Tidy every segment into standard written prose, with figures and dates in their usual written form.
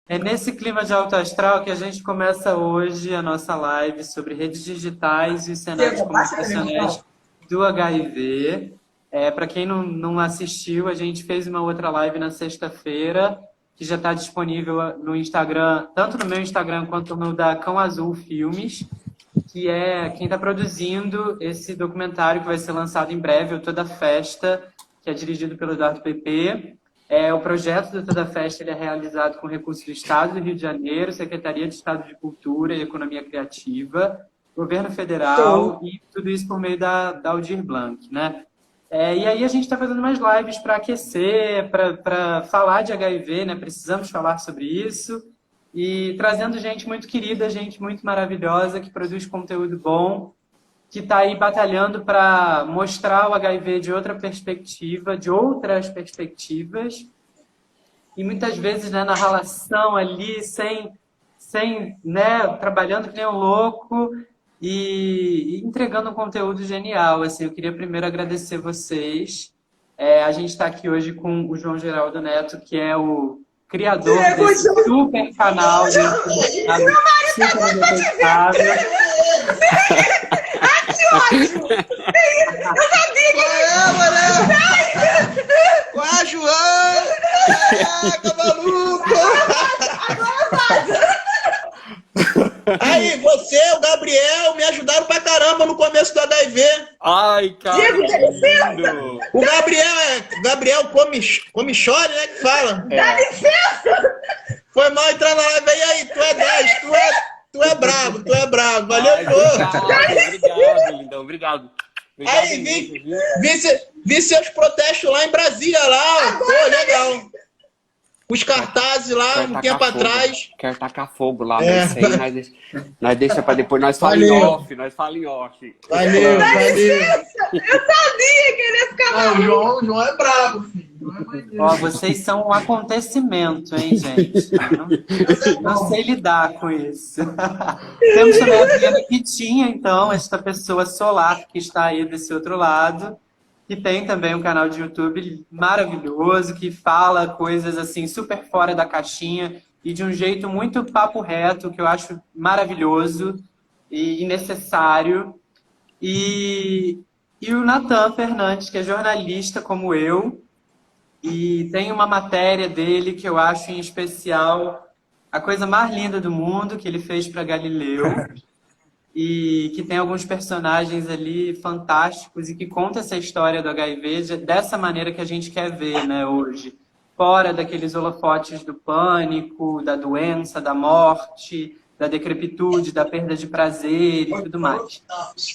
É nesse clima de alto astral que a gente começa hoje a nossa live sobre redes digitais e os cenários Diego, baixa pra mim, por comunicacionais favor. do HIV. Para quem não assistiu, a gente fez uma outra live na sexta-feira, que já está disponível no Instagram, tanto no meu Instagram quanto no da Cão Azul Filmes, que é quem está produzindo esse documentário que vai ser lançado em breve, o Toda Festa, que é dirigido pelo Eduardo PP. O projeto do Toda Festa ele é realizado com recursos do Estado do Rio de Janeiro, Secretaria de Estado de Cultura e Economia Criativa, Governo Show. Federal e tudo isso por meio da Aldir Blanc, né? E aí a gente está fazendo mais lives para aquecer, para falar de HIV, né? Precisamos falar sobre isso. E trazendo gente muito querida, gente muito maravilhosa, que produz conteúdo bom, que está aí batalhando para mostrar o HIV de outra perspectiva, de outras perspectivas, e muitas vezes, né, na relação ali, sem né, trabalhando que nem um louco e entregando um conteúdo genial. Assim, eu queria primeiro agradecer vocês. A gente está aqui hoje com o João Geraldo Neto, que é o criador Diego, desse João, super canal do YouTube, chamado Super Indetectável. ótimo! Eu sabia que Com a João! Caraca, maluco! Aí, você, o Gabriel, me ajudaram pra caramba no começo do HIV. Ai, cara, Diego, que dá licença! lindo! O Gabriel come chore, né, que fala. Dá licença! Foi mal entrar na live aí, tu é 10, tu é brabo, valeu, Ai, pô. obrigado, lindão, obrigado. Obrigado Aí, mesmo, viu? vi seus protestos lá em Brasília, lá, pô, legal. Os cartazes lá, um tempo atrás. Quero tacar fogo lá, É. mas isso aí nós deixa pra depois, nós fala em Valeu. off, nós fala em off. Valeu, Dá valeu. licença! Eu sabia que ele ia ficar Ah, maluco! o João é brabo, filho. João é maneiro. Ó, vocês são um acontecimento, hein, gente? Não sei lidar com isso. Temos também a Adriana Pitinha, então, esta pessoa solar que está aí desse outro lado, que tem também um canal de YouTube maravilhoso, que fala coisas assim super fora da caixinha e de um jeito muito papo reto, que eu acho maravilhoso e necessário. E o Natan Fernandes, que é jornalista como eu, e tem uma matéria dele que eu acho em especial a coisa mais linda do mundo que ele fez para Galileu e que tem alguns personagens ali fantásticos e que conta essa história do HIV dessa maneira que a gente quer ver, né, hoje. Fora daqueles holofotes do pânico, da doença, da morte, da decrepitude, da perda de prazer e tudo mais.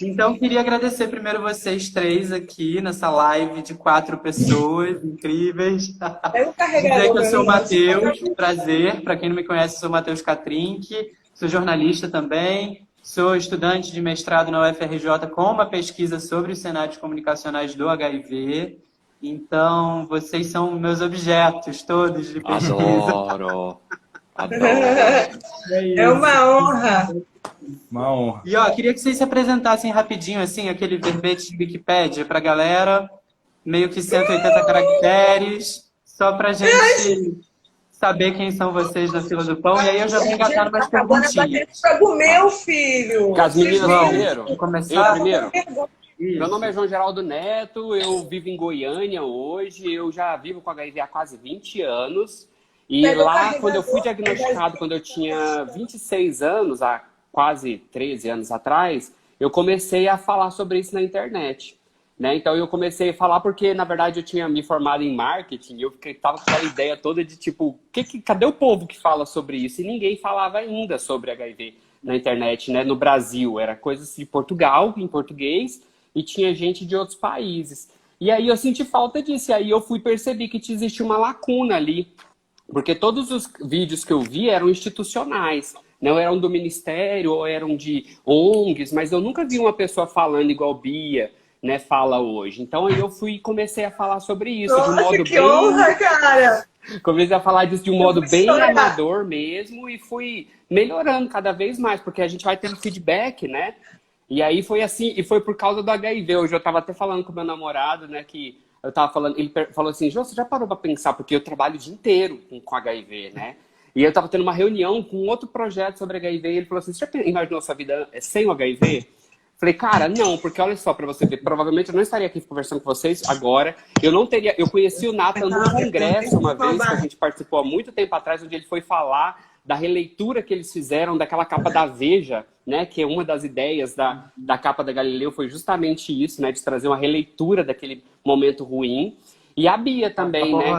Então, queria agradecer primeiro vocês três aqui nessa live de 4 pessoas incríveis. Pega o Dizer carregador que eu pra sou o mim. Matheus, prazer. Para quem não me conhece, sou o Matheus Catrinck, sou jornalista também, sou estudante de mestrado na UFRJ com uma pesquisa sobre os cenários comunicacionais do HIV. Então, vocês são meus objetos todos de pesquisa. Adoro, adoro. É uma honra. Uma honra. E ó, queria que vocês se apresentassem rapidinho, assim, aquele verbete de Wikipédia pra galera, meio que 180 caracteres, só pra gente saber quem são vocês na fila do pão, e aí eu já vou engatar umas Acabando a bateria perguntinhas. do meu filho. Com as meninas Vamos, primeiro? vamos começar? Eu primeiro? Isso. Meu nome é João Geraldo Neto, eu vivo em Goiânia hoje, eu já vivo com HIV há quase 20 anos. E Pega o lá, quando eu fui carregador. diagnosticado, quando eu tinha 26 anos, há quase 13 anos atrás, eu comecei a falar sobre isso na internet. Né? Então eu comecei a falar porque, na verdade, eu tinha me formado em marketing e eu tava com aquela ideia toda de tipo, cadê o povo que fala sobre isso? E ninguém falava ainda sobre HIV na internet, né? No Brasil. Era coisas de Portugal, em português, e tinha gente de outros países. E aí eu senti falta disso, e aí eu fui perceber que existia uma lacuna ali. Porque todos os vídeos que eu vi eram institucionais, não eram do ministério ou eram de ONGs, mas eu nunca vi uma pessoa falando igual Bia, né, fala hoje. Então aí eu fui e comecei a falar sobre isso de um Nossa, modo que honra, cara. comecei a falar disso de um modo vou bem chorar. amador mesmo e fui melhorando cada vez mais, porque a gente vai tendo feedback, né? E aí foi assim, e foi por causa do HIV. Hoje eu tava até falando com meu namorado, né, que eu tava falando, ele falou assim, Jô, você já parou pra pensar, porque eu trabalho o dia inteiro com HIV, né? E eu tava tendo uma reunião com outro projeto sobre HIV e ele falou assim, você já imaginou sua vida sem o HIV? Falei, cara, não, porque olha só pra você ver, provavelmente eu não estaria aqui conversando com vocês agora, eu conheci o Nathan num congresso uma vez, que a gente participou há muito tempo atrás, onde ele foi falar da releitura que eles fizeram daquela capa da Veja, né, que é uma das ideias da capa da Galileu, foi justamente isso, né, de trazer uma releitura daquele momento ruim. E a Bia também, né,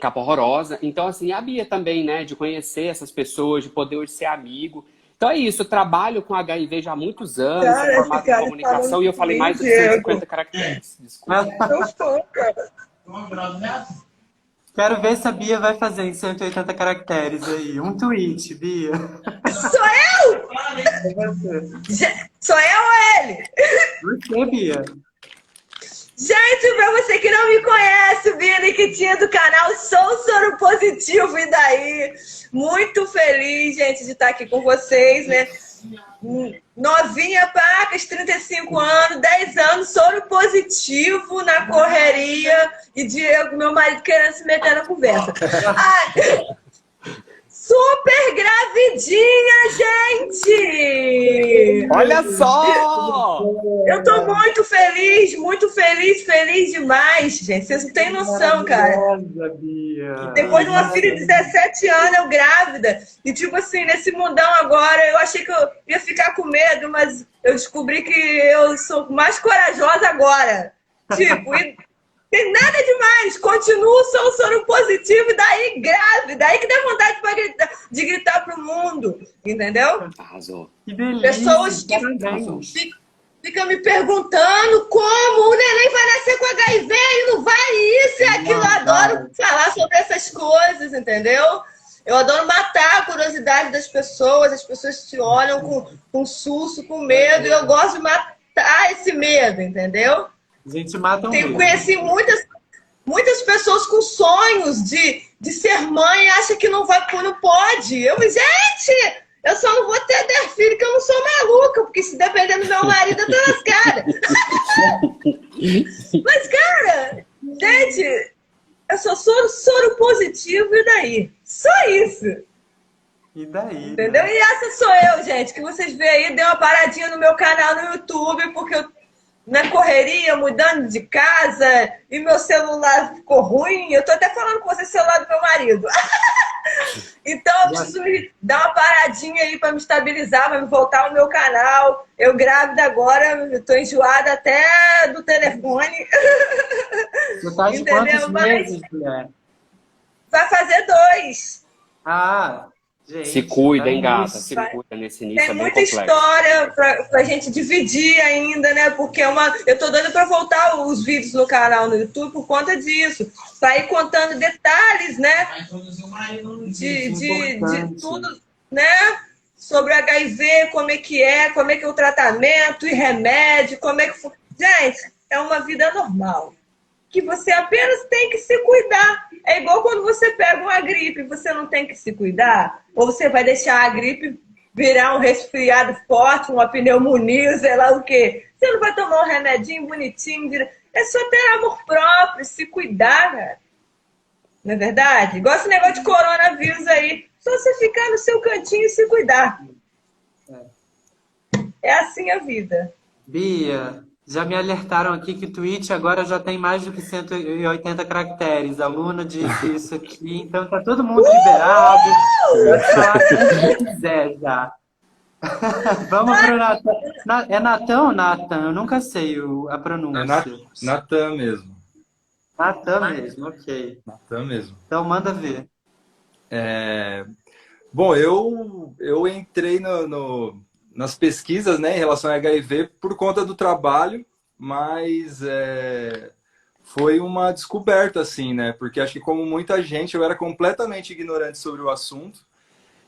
capa horrorosa. Então, assim, a Bia também, né, de conhecer essas pessoas, de poder hoje ser amigo. Então é isso, eu trabalho com HIV já há muitos anos, Cara, sou formado em comunicação e eu falei mais de 150 caracteres. Desculpa. Eu sou, cara. Quero ver se a Bia vai fazer em 180 caracteres aí. Um tweet, Bia. Sou eu? É você. Sou eu ou ele? Você, Bia. Gente, pra você que não me conhece, Bia Nikitinha do canal Sou Soro Positivo, e daí? Muito feliz, gente, de estar aqui com vocês, né? Novinha, pacas, 35 anos, 10 anos, soro positivo na correria e Diego, meu marido, querendo se meter na conversa. Ai, super gravidinha, gente! Olha só! Eu tô muito feliz, feliz demais, gente. Vocês não têm noção, cara. Maravilhosa, Bia. Depois de uma filha de 17 anos, eu grávida. E tipo assim, nesse mundão agora, eu achei que eu ia ficar com medo, mas eu descobri que eu sou mais corajosa agora. Tipo, e tem nada demais. Continuo, sou um soro positivo e daí grávida. Aí que dá vontade de gritar pro mundo. Entendeu? Arrasou. Que delícia. Pessoas que ficam me perguntando como o neném vai nascer com HIV e não vai isso e aquilo. Eu adoro falar sobre essas coisas, entendeu? Eu adoro matar a curiosidade das pessoas. As pessoas te olham com susto, com medo. E eu gosto de matar esse medo, entendeu? A gente mata um Conheci muitas pessoas com sonhos de ser mãe e acha que não pode. Gente, eu só não vou ter filho que eu não sou maluca, porque se depender do meu marido, eu tô lascada. Mas, cara, gente, eu sou soro positivo e daí? Só isso. E daí? Entendeu? E essa sou eu, gente, que vocês veem aí, dei uma paradinha no meu canal no YouTube, porque eu na correria, mudando de casa, e meu celular ficou ruim. Eu tô até falando com você, celular do meu marido. Então eu preciso me dar uma paradinha aí para me estabilizar, para me voltar ao meu canal. Eu grávida agora, eu tô enjoada até do telefone. Você tá de quantos meses, mulher? Vai fazer 2. Ah, gente. Se cuida, hein, gata? Isso. Se cuida nesse início, Tem é bem muita complexo. história pra gente dividir ainda, né? Porque eu tô doida pra voltar os vídeos no canal no YouTube por conta disso. Pra ir contando detalhes, né? De tudo, né? Sobre HIV, como é que é o tratamento e remédio, como é que... Gente, é uma vida normal. Que você apenas tem que se cuidar. É igual quando você pega uma gripe, você não tem que se cuidar? Ou você vai deixar a gripe virar um resfriado forte, uma pneumonia, sei lá o quê? Você não vai tomar um remedinho bonitinho? É só ter amor próprio, se cuidar, cara. Não é verdade? Igual esse negócio de coronavírus aí. Só você ficar no seu cantinho e se cuidar. É assim a vida. Bia, já me alertaram aqui que o tweet agora já tem mais do que 180 caracteres. A Luna disse isso aqui, então tá todo mundo liberado. Pode falar o que quiser já. Vamos pro Natan. É Natan ou Nathan? Eu nunca sei a pronúncia. É Natan mesmo. Natan mesmo, ok. Natan mesmo. Então manda ver. Bom, eu entrei nas pesquisas, né, em relação a HIV por conta do trabalho, mas foi uma descoberta, assim, né? Porque acho que, como muita gente, eu era completamente ignorante sobre o assunto.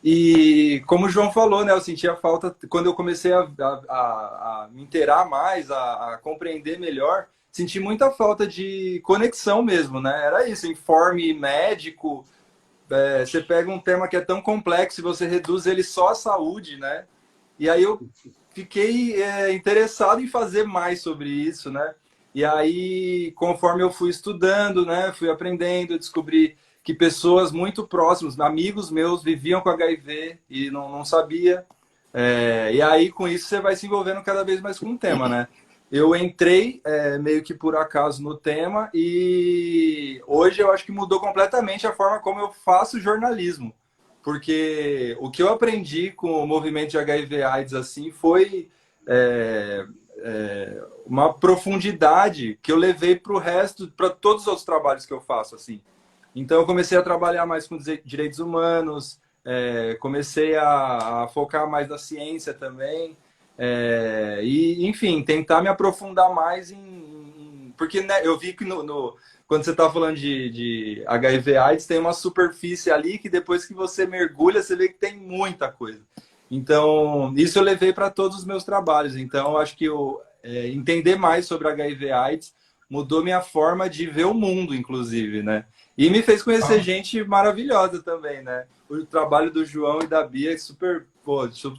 E, como o João falou, né, eu sentia falta, quando eu comecei a me inteirar mais, a compreender melhor, senti muita falta de conexão mesmo, né? Era isso, informe médico. Você pega um tema que é tão complexo e você reduz ele só à saúde, né? E aí eu fiquei interessado em fazer mais sobre isso, né? E aí, conforme eu fui estudando, né, fui aprendendo, descobri que pessoas muito próximas, amigos meus, viviam com HIV e não sabia. E aí, com isso, você vai se envolvendo cada vez mais com o tema, né? Eu entrei meio que por acaso no tema e hoje eu acho que mudou completamente a forma como eu faço jornalismo. Porque o que eu aprendi com o movimento de HIV/AIDS assim, foi uma profundidade que eu levei para o resto, para todos os outros trabalhos que eu faço. Assim. Então, eu comecei a trabalhar mais com direitos humanos, comecei a focar mais na ciência também. E, enfim, tentar me aprofundar mais porque né, eu vi que quando você está falando de HIV/AIDS, tem uma superfície ali que depois que você mergulha, você vê que tem muita coisa. Então, isso eu levei para todos os meus trabalhos. Então, eu acho que entender mais sobre HIV/AIDS mudou minha forma de ver o mundo, inclusive, né? E me fez conhecer gente maravilhosa também, né? O trabalho do João e da Bia é super,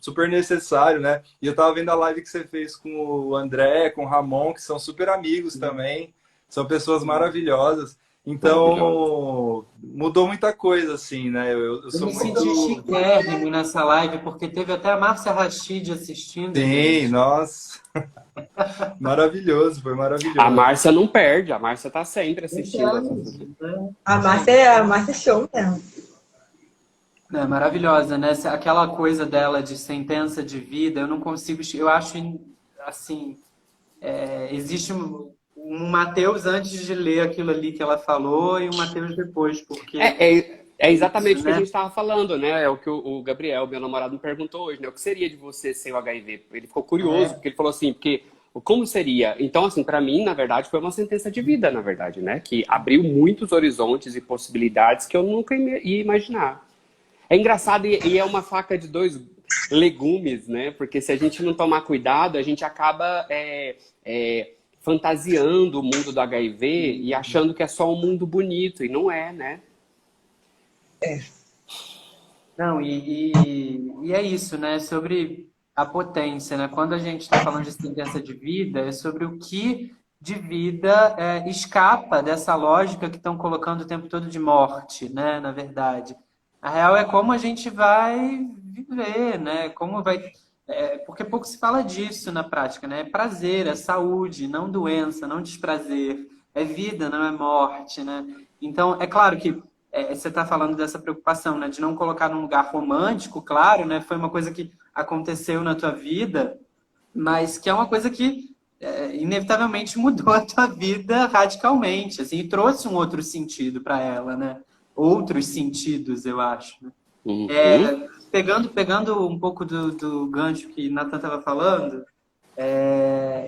super necessário, né? E eu tava vendo a live que você fez com o André, com o Ramon, que são super amigos também. São pessoas maravilhosas. Então, mudou muita coisa, assim, né? Eu Eu sou me muito... senti chiquérrimo nessa live, porque teve até a Márcia Rachid assistindo. Sim, gente. nossa. Maravilhoso, foi A maravilhoso. Márcia não perde, a Márcia tá sempre assistindo. A Márcia é show mesmo. É maravilhosa, né? Aquela coisa dela de sentença de vida, eu não consigo... Eu acho, assim, existe um Mateus antes de ler aquilo ali que ela falou e um Mateus depois, porque... É exatamente isso, o que a né? gente estava falando, né? É o que o Gabriel, meu namorado, me perguntou hoje, né? O que seria de você sem o HIV? Ele ficou curioso, porque ele falou assim, porque como seria? Então, assim, para mim, na verdade, foi uma sentença de vida, na verdade, né? Que abriu muitos horizontes e possibilidades que eu nunca ia imaginar. É engraçado e é uma faca de dois legumes, né? Porque se a gente não tomar cuidado, a gente acaba fantasiando o mundo do HIV e achando que é só um mundo bonito, e não é, né? Não, e é isso, né? Sobre a potência, né? Quando a gente está falando de sentença de vida, é sobre o que de vida escapa dessa lógica que estão colocando o tempo todo de morte, né? Na verdade. A real é como a gente vai viver, né? Como vai... porque pouco se fala disso na prática, né? É prazer, é saúde, não doença, não desprazer. É vida, não é morte, né? Então, é claro que você está falando dessa preocupação, né? De não colocar num lugar romântico, claro, né? Foi uma coisa que aconteceu na tua vida, mas que é uma coisa que inevitavelmente mudou a tua vida radicalmente, assim, e trouxe um outro sentido para ela, né? Outros sentidos, eu acho. Né? Uhum. Pegando um pouco do gancho que Nathan estava falando,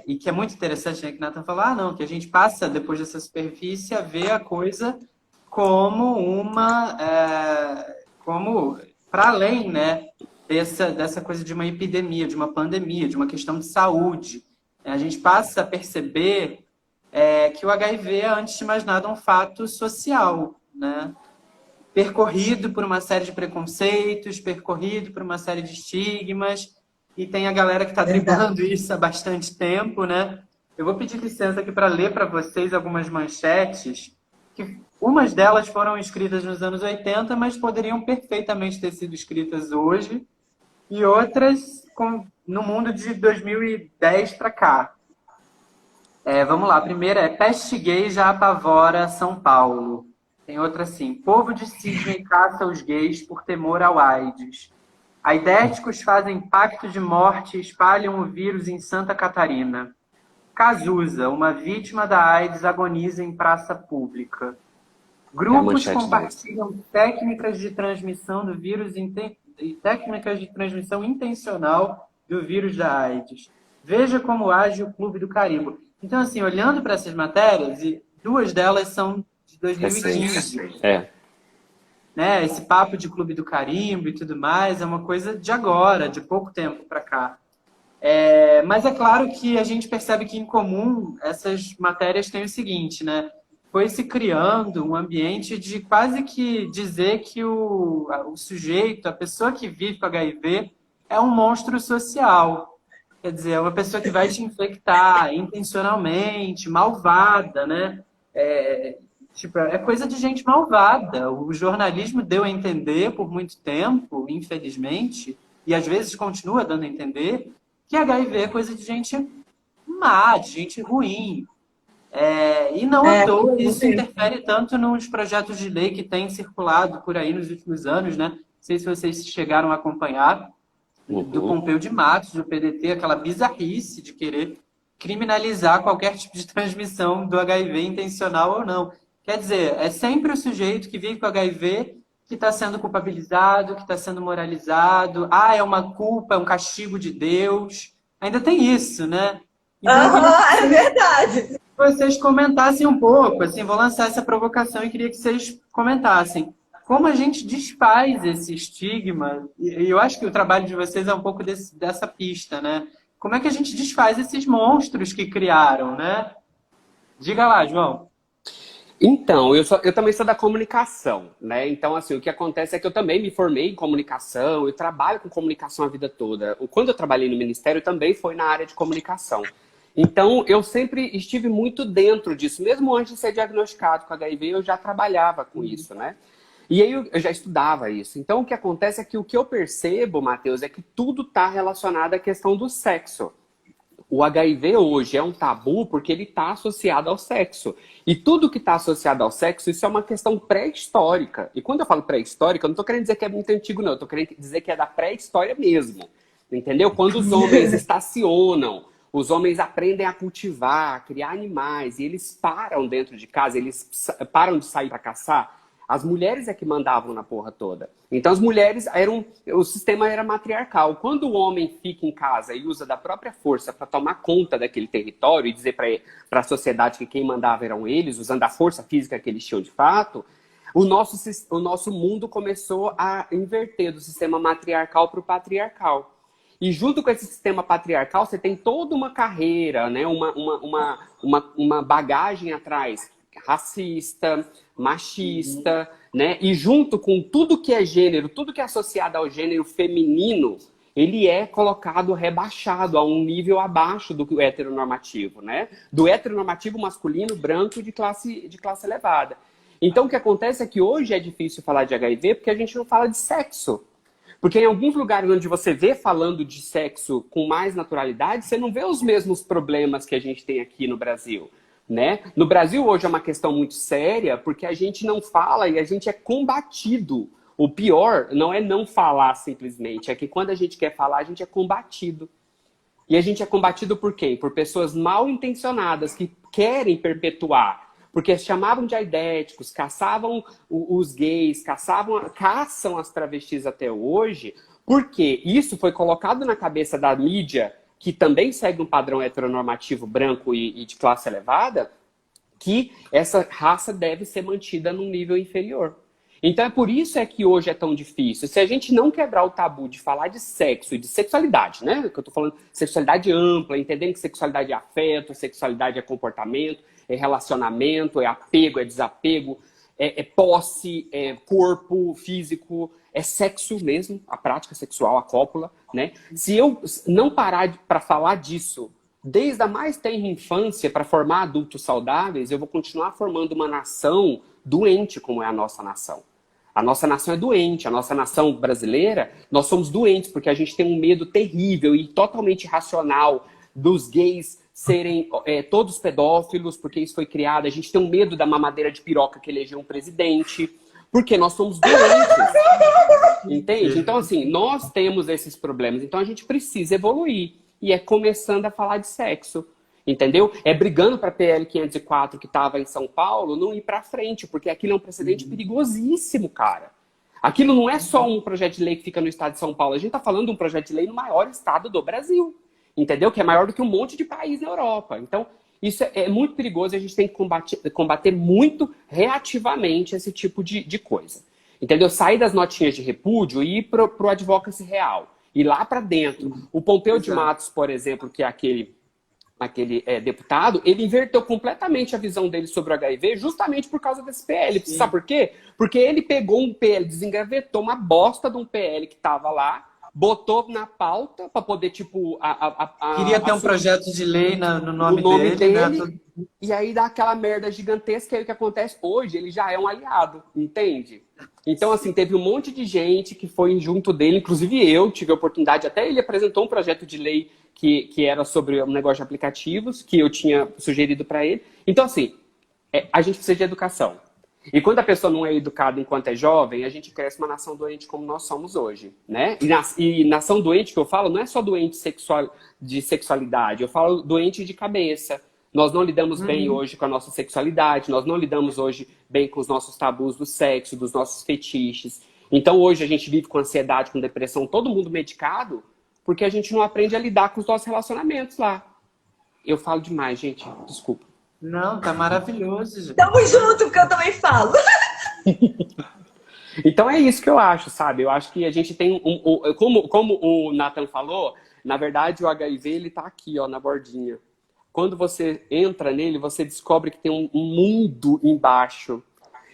e que é muito interessante, né? Que Nathan falou, não, que a gente passa, depois dessa superfície, a ver a coisa como como para além, né, dessa coisa de uma epidemia, de uma pandemia, de uma questão de saúde. A gente passa a perceber que o HIV é, antes de mais nada, um fato social, né? Percorrido por uma série de preconceitos, percorrido por uma série de estigmas, e tem a galera que está driblando isso há bastante tempo, né? Eu vou pedir licença aqui para ler para vocês algumas manchetes, que umas delas foram escritas nos anos 80, mas poderiam perfeitamente ter sido escritas hoje, e outras no mundo de 2010 para cá. Vamos lá, a primeira é peste gay já apavora São Paulo. Tem outra assim, povo de Sydney caça os gays por temor ao AIDS. Aidéticos fazem pacto de morte e espalham o vírus em Santa Catarina. Cazuza, uma vítima da AIDS, agoniza em praça pública. Grupos compartilham técnicas de transmissão do vírus técnicas de transmissão intencional do vírus da AIDS. Veja como age o Clube do Carimbo. Então, assim, olhando para essas matérias, e duas delas são de 2015. Né? Esse papo de Clube do Carimbo e tudo mais é uma coisa de agora, de pouco tempo para cá. Mas é claro que a gente percebe que, em comum, essas matérias têm o seguinte, né? Foi se criando um ambiente de quase que dizer que o sujeito, a pessoa que vive com HIV, é um monstro social. Quer dizer, é uma pessoa que vai te infectar intencionalmente, malvada, né? Tipo, é coisa de gente malvada. O jornalismo deu a entender por muito tempo, infelizmente, e às vezes continua dando a entender, que HIV é coisa de gente má, de gente ruim. E não à toa isso interfere tanto nos projetos de lei que têm circulado por aí nos últimos anos, né? Não sei se vocês chegaram a acompanhar, do Pompeu de Matos, do PDT, aquela bizarrice de querer criminalizar qualquer tipo de transmissão do HIV, intencional ou não. Quer dizer, é sempre o sujeito que vive com HIV que está sendo culpabilizado, que está sendo moralizado. Ah, é uma culpa, é um castigo de Deus. Ainda tem isso, né? Então, é verdade. vocês comentassem um pouco, assim, vou lançar essa provocação e queria que vocês comentassem como a gente desfaz esse estigma, e eu acho que o trabalho de vocês é um pouco dessa pista, né? Como é que a gente desfaz esses monstros que criaram, né? Diga lá, João. Então, eu também sou da comunicação, né? Então, assim, o que acontece é que eu também me formei em comunicação, eu trabalho com comunicação a vida toda. Quando eu trabalhei no Ministério, também foi na área de comunicação. Então, eu sempre estive muito dentro disso. Mesmo antes de ser diagnosticado com HIV, eu já trabalhava com isso, né? E aí eu já estudava isso. Então, o que acontece é que o que eu percebo, Matheus, é que tudo está relacionado à questão do sexo. O HIV hoje é um tabu porque ele está associado ao sexo. E tudo que está associado ao sexo, isso é uma questão pré-histórica. E quando eu falo pré-histórica, eu não estou querendo dizer que é muito antigo, não. Eu estou querendo dizer que é da pré-história mesmo. Entendeu? Quando os homens estacionam, os homens aprendem a cultivar, a criar animais, e eles param dentro de casa, eles param de sair para caçar. As mulheres é que mandavam na porra toda. Então as mulheres o sistema era matriarcal. Quando o homem fica em casa e usa da própria força para tomar conta daquele território e dizer para a sociedade que quem mandava eram eles, usando a força física que eles tinham de fato, o nosso mundo começou a inverter do sistema matriarcal para o patriarcal. E junto com esse sistema patriarcal, você tem toda uma carreira, né? uma bagagem atrás, racista, machista, né? E junto com tudo que é gênero, tudo que é associado ao gênero feminino, ele é colocado, rebaixado a um nível abaixo do heteronormativo, né? Do heteronormativo masculino, branco, de classe elevada. Então, o que acontece é que hoje é difícil falar de HIV porque a gente não fala de sexo. Porque em alguns lugares onde você vê falando de sexo com mais naturalidade, você não vê os mesmos problemas que a gente tem aqui no Brasil. Né? No Brasil hoje é uma questão muito séria porque a gente não fala e a gente é combatido. O pior não é não falar simplesmente, é que quando a gente quer falar, a gente é combatido. E a gente é combatido por quem? Por pessoas mal intencionadas que querem perpetuar. Porque chamavam de aidéticos, caçavam os gays, caçam as travestis até hoje, porque isso foi colocado na cabeça da mídia, que também segue um padrão heteronormativo branco e de classe elevada, que essa raça deve ser mantida num nível inferior. Então é por isso que hoje é tão difícil. Se a gente não quebrar o tabu de falar de sexo e de sexualidade, né? Que eu tô falando sexualidade ampla, entendendo que sexualidade é afeto, sexualidade é comportamento, é relacionamento, é apego, é desapego, é posse, é corpo físico, é sexo mesmo, a prática sexual, a cópula, né? Se eu não parar para falar disso desde a mais tenra infância para formar adultos saudáveis, eu vou continuar formando uma nação doente como é a nossa nação. A nossa nação é doente, a nossa nação brasileira, nós somos doentes porque a gente tem um medo terrível e totalmente irracional dos gays serem todos pedófilos, porque isso foi criado. A gente tem um medo da mamadeira de piroca que elegeu um presidente, porque nós somos doentes. Entende? Então, assim, nós temos esses problemas. Então, a gente precisa evoluir. E é começando a falar de sexo. Entendeu? É brigando para a PL 504 que estava em São Paulo não ir para frente, porque aquilo é um precedente perigosíssimo, cara. Aquilo não é só um projeto de lei que fica no estado de São Paulo. A gente está falando de um projeto de lei no maior estado do Brasil. Entendeu? Que é maior do que um monte de país na Europa. Então, isso é muito perigoso e a gente tem que combater muito reativamente esse tipo de coisa. Entendeu? Sair das notinhas de repúdio e ir pro advocacy real. Ir lá para dentro. O Pompeu de Matos, por exemplo, que é aquele deputado, ele inverteu completamente a visão dele sobre o HIV justamente por causa desse PL. Sabe por quê? Porque ele pegou um PL, desengavetou uma bosta de um PL que estava lá, botou na pauta para poder, tipo... Queria ter um projeto de lei no nome dele, né? E aí dá aquela merda gigantesca, e aí o que acontece hoje, ele já é um aliado, entende? Então, assim, teve um monte de gente que foi junto dele, inclusive eu tive a oportunidade, até ele apresentou um projeto de lei que era sobre um negócio de aplicativos, que eu tinha sugerido para ele. Então, assim, a gente precisa de educação. E quando a pessoa não é educada enquanto é jovem, a gente cresce uma nação doente como nós somos hoje, né? E nação doente que eu falo não é só doente de sexualidade, eu falo doente de cabeça. Nós não lidamos bem hoje com a nossa sexualidade, nós não lidamos hoje bem com os nossos tabus do sexo, dos nossos fetiches. Então hoje a gente vive com ansiedade, com depressão, todo mundo medicado, porque a gente não aprende a lidar com os nossos relacionamentos lá. Eu falo demais, gente, desculpa. Não, tá maravilhoso, gente. Tamo junto, porque eu também falo. Então é isso que eu acho, sabe? Eu acho que a gente tem como o Nathan falou, na verdade o HIV ele tá aqui, ó, na bordinha. Quando você entra nele, você descobre que tem um mundo embaixo.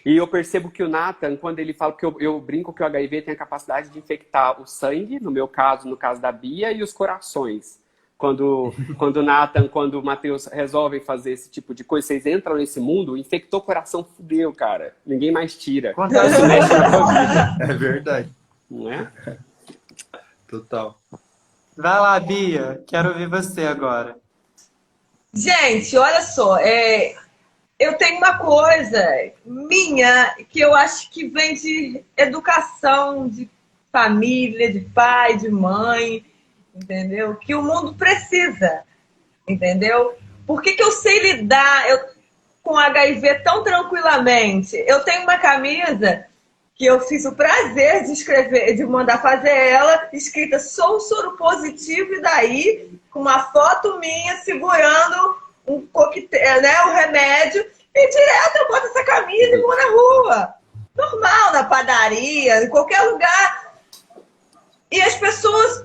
E eu percebo que o Nathan, quando ele fala, que eu brinco que o HIV tem a capacidade de infectar o sangue, no meu caso, no caso da Bia, e os corações. Quando o Nathan, quando o Matheus resolvem fazer esse tipo de coisa, vocês entram nesse mundo, infectou o coração, fudeu, cara. Ninguém mais tira. Isso mexe na sua vida. É verdade. Não é? Total. Vai lá, Bia. Quero ouvir você agora. Gente, olha só. Eu tenho uma coisa minha que eu acho que vem de educação, de família, de pai, de mãe, entendeu? Que o mundo precisa, entendeu? Por que eu sei lidar com HIV tão tranquilamente? Eu tenho uma camisa que eu fiz o prazer de escrever, de mandar fazer ela, escrita "Sou soro positivo", e daí, com uma foto minha segurando um coquetel, né, o remédio, e direto eu boto essa camisa e vou na rua. Normal, na padaria, em qualquer lugar. E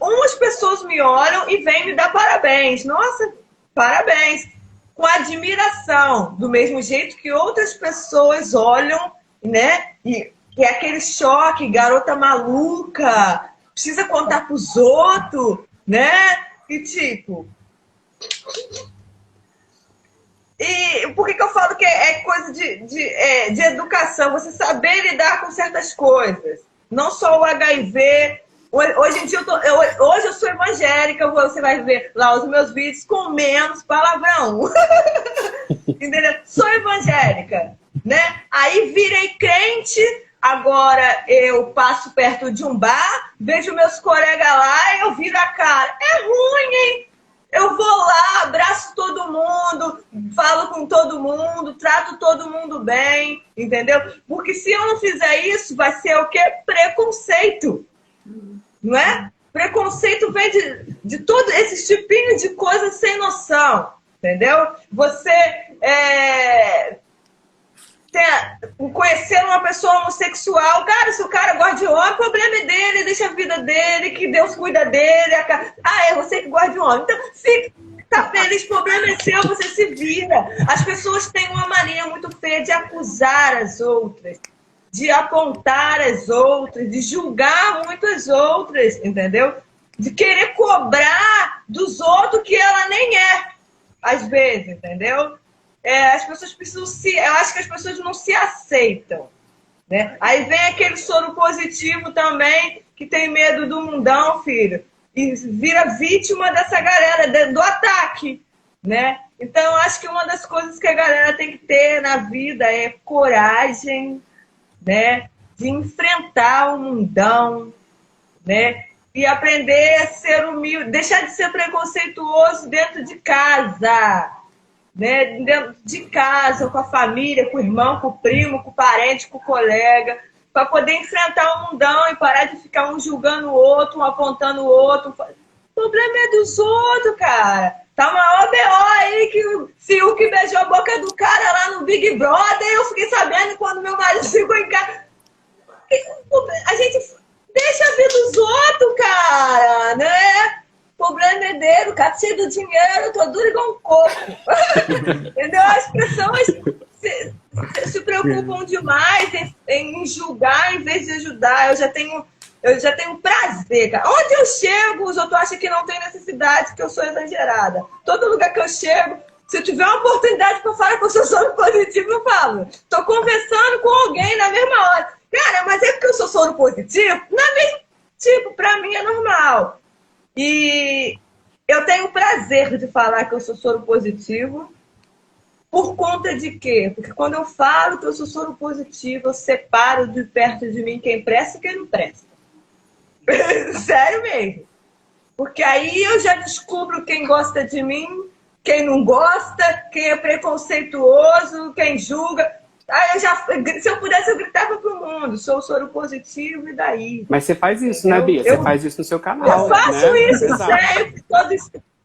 umas pessoas me olham e vêm me dar parabéns. Nossa, parabéns. Com admiração, do mesmo jeito que outras pessoas olham, né? E é aquele choque, garota maluca, precisa contar pros outros, né? E tipo... E por que eu falo que é coisa de educação? Você saber lidar com certas coisas. Não só o HIV... Hoje em dia hoje eu sou evangélica, você vai ver lá os meus vídeos com menos palavrão. Entendeu? Sou evangélica, né? Aí virei crente, agora eu passo perto de um bar, vejo meus colegas lá e eu viro a cara. É ruim, hein? Eu vou lá, abraço todo mundo, falo com todo mundo, trato todo mundo bem, entendeu? Porque se eu não fizer isso, vai ser o quê? Preconceito. Não é? Preconceito vem de todos esses tipinhos de coisas sem noção, entendeu? Você conhecer uma pessoa homossexual, cara, se o cara gosta de homem, o problema é dele, deixa a vida dele, que Deus cuida dele. É você que gosta de homem. Então, se tá feliz, o problema é seu, você se vira. As pessoas têm uma mania muito feia de acusar as outras, de apontar as outras, de julgar muitas outras, entendeu? De querer cobrar dos outros que ela nem é, às vezes, entendeu? As pessoas precisam eu acho que as pessoas não se aceitam, né? Aí vem aquele soro positivo também, que tem medo do mundão, filho, e vira vítima dessa galera, do ataque, né? Então, eu acho que uma das coisas que a galera tem que ter na vida é coragem, né, de enfrentar o mundão, né, e aprender a ser humilde, deixar de ser preconceituoso dentro de casa, né, dentro de casa, com a família, com o irmão, com o primo, com o parente, com o colega, para poder enfrentar o mundão e parar de ficar um julgando o outro, um apontando o outro. O problema é dos outros, cara. Tá maior BO aí que o Fiuk beijou a boca do cara lá no Big Brother e eu fiquei sabendo quando meu marido ficou em casa. A gente deixa a vida dos outros, cara, né? O problema é dele, o cara cheio do dinheiro, eu tô duro igual um coco. Entendeu? As pessoas se preocupam demais em julgar em vez de ajudar. Eu já tenho Eu já tenho prazer, cara. Onde eu chego, os outros acham que não tem necessidade, que eu sou exagerada. Todo lugar que eu chego, se eu tiver uma oportunidade para falar que eu sou soro positivo, eu falo. Tô conversando com alguém na mesma hora. Cara, mas é porque eu sou soro positivo? Não é mesmo tipo, pra mim é normal. E eu tenho prazer de falar que eu sou soro positivo. Por conta de quê? Porque quando eu falo que eu sou soro positivo, eu separo de perto de mim quem presta e quem não presta. Sério mesmo. Porque aí eu já descubro quem gosta de mim, quem não gosta, quem é preconceituoso, quem julga. Aí eu já, se eu pudesse, eu gritava pro mundo, sou soro positivo e daí. Mas você faz isso, né, Bia? Você faz isso no seu canal. Eu faço né? isso Exato. sempre,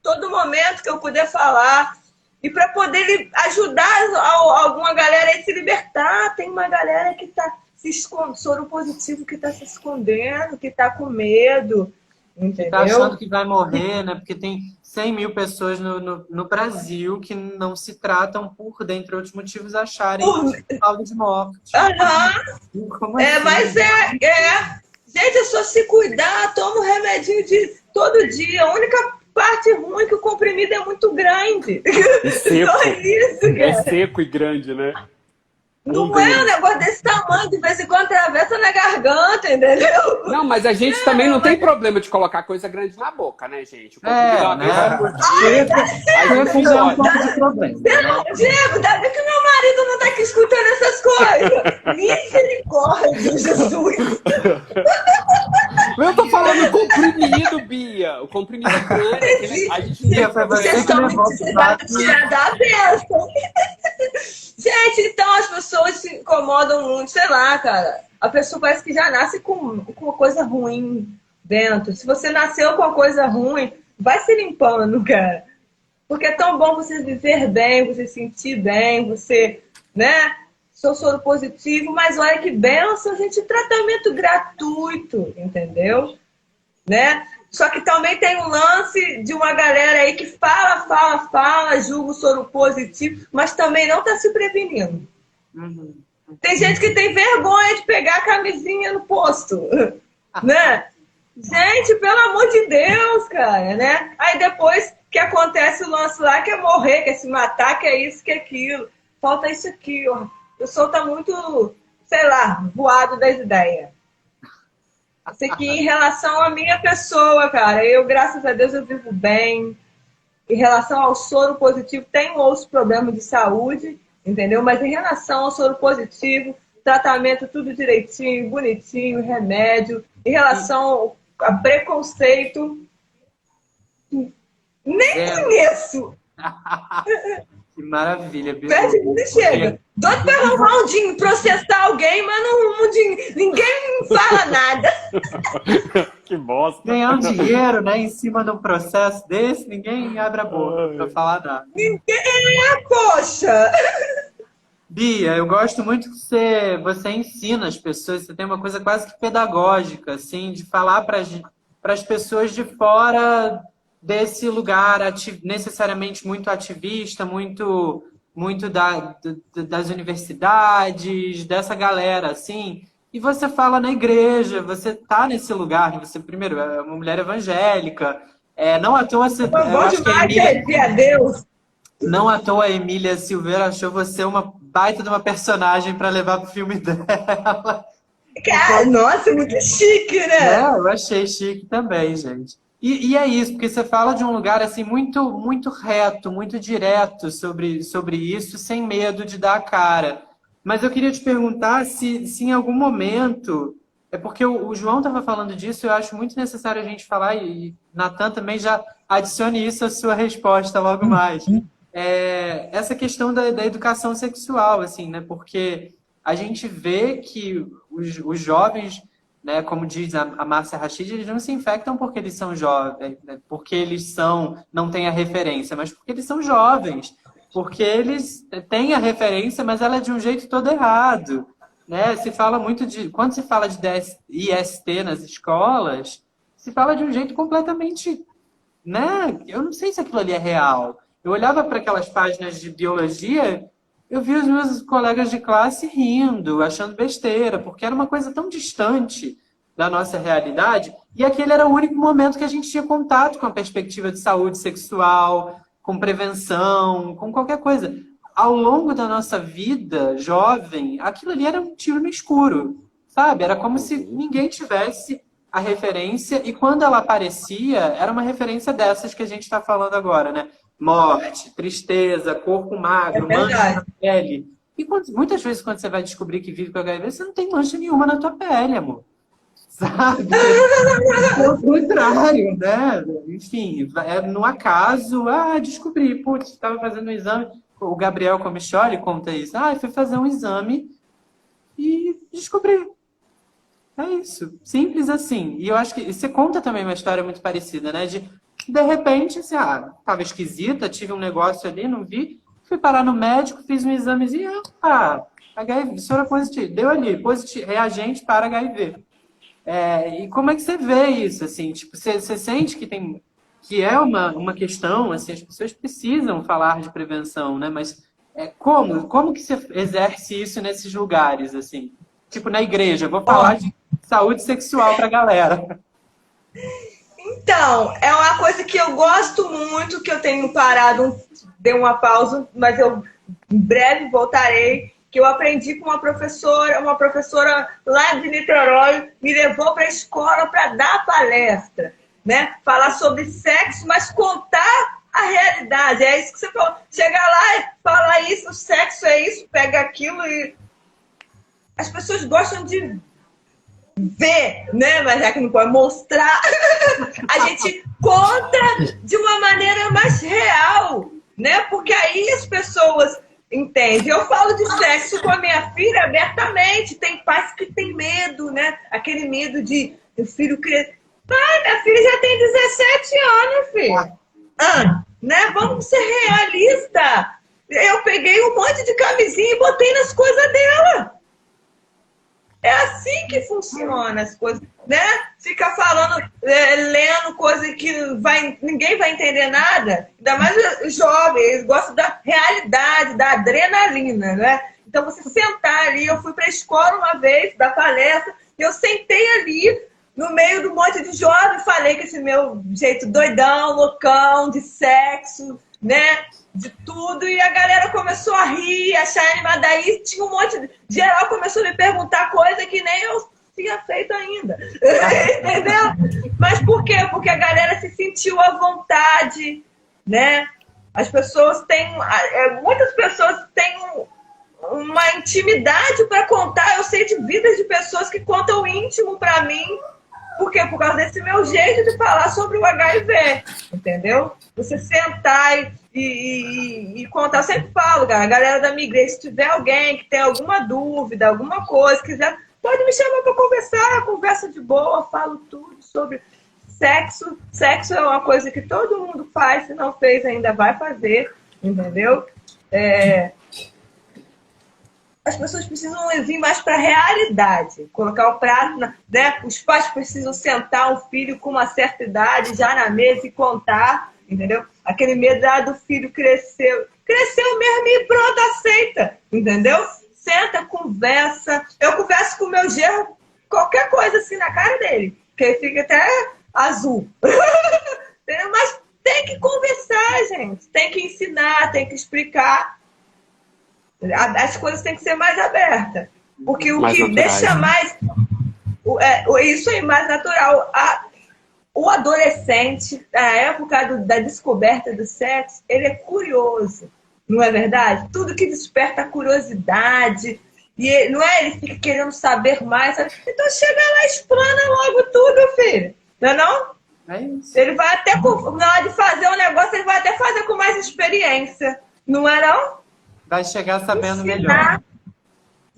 todo momento que eu puder falar. E para poder ajudar alguma galera a se libertar. Tem uma galera que está se escondendo, soro positivo que está se escondendo, que está com medo, entendeu? Tá achando que vai morrer, né? Porque tem 100 mil pessoas no Brasil que não se tratam por, dentre outros motivos, acharem algo de morte. Aham. Como assim? Mas gente, é só se cuidar, toma um remedinho de todo dia. A única parte ruim é que o comprimido é muito grande. E seco. Só isso, cara. É seco e grande, né? Não é um negócio desse tamanho, de vez em quando atravessa na garganta, entendeu? Não, mas a gente também não tem problema de colocar coisa grande na boca, né, gente? O comprimido uma vez por dia, a gente É um pode. pouco de problema. Diego, ainda bem que meu marido não tá aqui escutando essas coisas. Misericórdia, Jesus. Eu tô falando comprimido, Bia. O comprimido é grande. A gente Bia, foi você Vocês que estão levou me para tirando da bênção. Gente, então as pessoas se incomodam muito, sei lá, cara. A pessoa parece que já nasce com uma coisa ruim dentro. Se você nasceu com uma coisa ruim, vai se limpando, cara. Porque é tão bom você viver bem, você sentir bem, você, né? Sou soro positivo, mas olha que bênção, gente, tratamento gratuito, entendeu? Né? Só que também tem um lance de uma galera aí que fala, julga o soro positivo, mas também não tá se prevenindo. Uhum. Tem gente que tem vergonha de pegar a camisinha no posto, né? Gente, pelo amor de Deus, cara, né? Aí depois que acontece o lance lá, quer morrer, quer se matar, quer isso, quer aquilo. Falta isso aqui, ó. O pessoal tá muito, sei lá, voado das ideias. Isso aqui em relação à minha pessoa, cara. Eu, graças a Deus, eu vivo bem. Em relação ao soro positivo, tenho outros problemas de saúde, entendeu? Mas em relação ao soro positivo, tratamento tudo direitinho, bonitinho, remédio. Em relação a preconceito, nem conheço. Que maravilha, Bia. Perde e chega. Doido pra arrumar um dinheiro, processar alguém, mas não arruma um dinheiro. Ninguém fala nada. Que bosta. Ganhar um dinheiro, né, em cima de um processo desse, ninguém abre a boca pra falar nada. Poxa! Bia, eu gosto muito que você ensina as pessoas, você tem uma coisa quase que pedagógica, assim, de falar para as pessoas de fora desse lugar necessariamente muito ativista, muito das universidades, dessa galera, assim. E você fala na igreja, você tá nesse lugar, você, primeiro, é uma mulher evangélica, não à toa você... Foi bom demais servir a Deus. Não à toa a Emília Silveira achou você uma baita de uma personagem para levar pro filme dela. Cara, nossa, muito chique, né? Eu achei chique também, gente. E é isso, porque você fala de um lugar assim muito, muito reto, muito direto sobre isso, sem medo de dar a cara. Mas eu queria te perguntar se em algum momento... É porque o João estava falando disso, eu acho muito necessário a gente falar, e Natan também já adicione isso à sua resposta logo mais. Essa questão da educação sexual, assim, né? Porque a gente vê que os jovens, né, como diz a Márcia Rachid, eles não se infectam porque eles são jovens, né, porque eles não têm a referência, mas porque eles são jovens, porque eles têm a referência, mas ela é de um jeito todo errado. Né? Se fala muito quando se fala de IST nas escolas, se fala de um jeito completamente... Né? Eu não sei se aquilo ali é real. Eu olhava para aquelas páginas de biologia, eu vi os meus colegas de classe rindo, achando besteira, porque era uma coisa tão distante da nossa realidade, e aquele era o único momento que a gente tinha contato com a perspectiva de saúde sexual, com prevenção, com qualquer coisa. Ao longo da nossa vida jovem, aquilo ali era um tiro no escuro, sabe? Era como se ninguém tivesse a referência, e quando ela aparecia, era uma referência dessas que a gente está falando agora, né? Morte, tristeza, corpo magro, mancha na pele. E muitas vezes, quando você vai descobrir que vive com HIV, você não tem mancha nenhuma na tua pele, amor. Sabe? É o contrário, né? Enfim, é no acaso, descobri, putz, estava fazendo um exame. O Gabriel Comicholi conta isso. Fui fazer um exame e descobri. É isso. Simples assim. E eu acho que você conta também uma história muito parecida, né? De repente, assim, tava esquisita, tive um negócio ali, não vi. Fui parar no médico, fiz um examezinho. HIV, soro positivo. Deu ali, positivo, reagente para HIV. E como é que você vê isso, assim? Tipo, você sente que é uma questão, assim, as pessoas precisam falar de prevenção, né? Mas como que você exerce isso nesses lugares, assim? Tipo, na igreja, vou falar de saúde sexual pra galera. Então, é uma coisa que eu gosto muito, que eu tenho parado, dei uma pausa, mas eu em breve voltarei, que eu aprendi com uma professora lá de Niterói, me levou para a escola para dar palestra, né? Falar sobre sexo, mas contar a realidade. É isso que você falou. Chegar lá e falar isso, o sexo é isso, pega aquilo e... As pessoas gostam de ver, né? Mas já que não pode mostrar, a gente conta de uma maneira mais real, né? Porque aí as pessoas entendem. Eu falo de sexo com a minha filha abertamente. Tem pais que têm medo, né? Aquele medo de o filho crescer. Pai, minha filha já tem 17 anos, filho. Né? Vamos ser realistas. Eu peguei um monte de camisinha e botei nas coisas dela. É assim que funciona as coisas, né? Fica falando, lendo coisa que ninguém vai entender nada. Ainda mais os jovens, eles gostam da realidade, da adrenalina, né? Então, você sentar ali, eu fui para a escola uma vez, dar palestra, e eu sentei ali, no meio do monte de jovens, falei com esse meu jeito doidão, loucão, de sexo, né? De tudo, e a galera começou a rir, achar animada. Daí tinha um monte de... Geral começou a me perguntar coisa que nem eu tinha feito ainda. Entendeu? Mas por quê? Porque a galera se sentiu à vontade, né? As pessoas têm... Muitas pessoas têm uma intimidade para contar. Eu sei de vidas de pessoas que contam o íntimo para mim. Por quê? Por causa desse meu jeito de falar sobre o HIV, entendeu? Você sentar e contar. Eu sempre falo, cara, a galera da minha igreja, se tiver alguém que tem alguma dúvida, alguma coisa, quiser, pode me chamar para conversar, conversa de boa, falo tudo sobre sexo. Sexo é uma coisa que todo mundo faz, se não fez ainda vai fazer, entendeu? As pessoas precisam vir mais para a realidade, colocar o prato, né? Os pais precisam sentar um filho com uma certa idade já na mesa e contar, entendeu? Aquele medo do filho cresceu mesmo e pronto, aceita, entendeu? Senta, conversa. Eu converso com o meu genro, qualquer coisa assim na cara dele, que ele fica até azul. Mas tem que conversar, gente. Tem que ensinar, tem que explicar. As coisas têm que ser mais abertas. Porque o mais que naturais, deixa mais... isso aí, mais natural. O adolescente, na época da descoberta do sexo, ele é curioso. Não é verdade? Tudo que desperta a curiosidade. E não é? Ele fica querendo saber mais. Então chega lá e explana logo tudo, filho. Não é não? É isso. Ele vai até, na hora de fazer um negócio, ele vai até fazer com mais experiência. Não é não? Vai chegar sabendo Ensinar. melhor.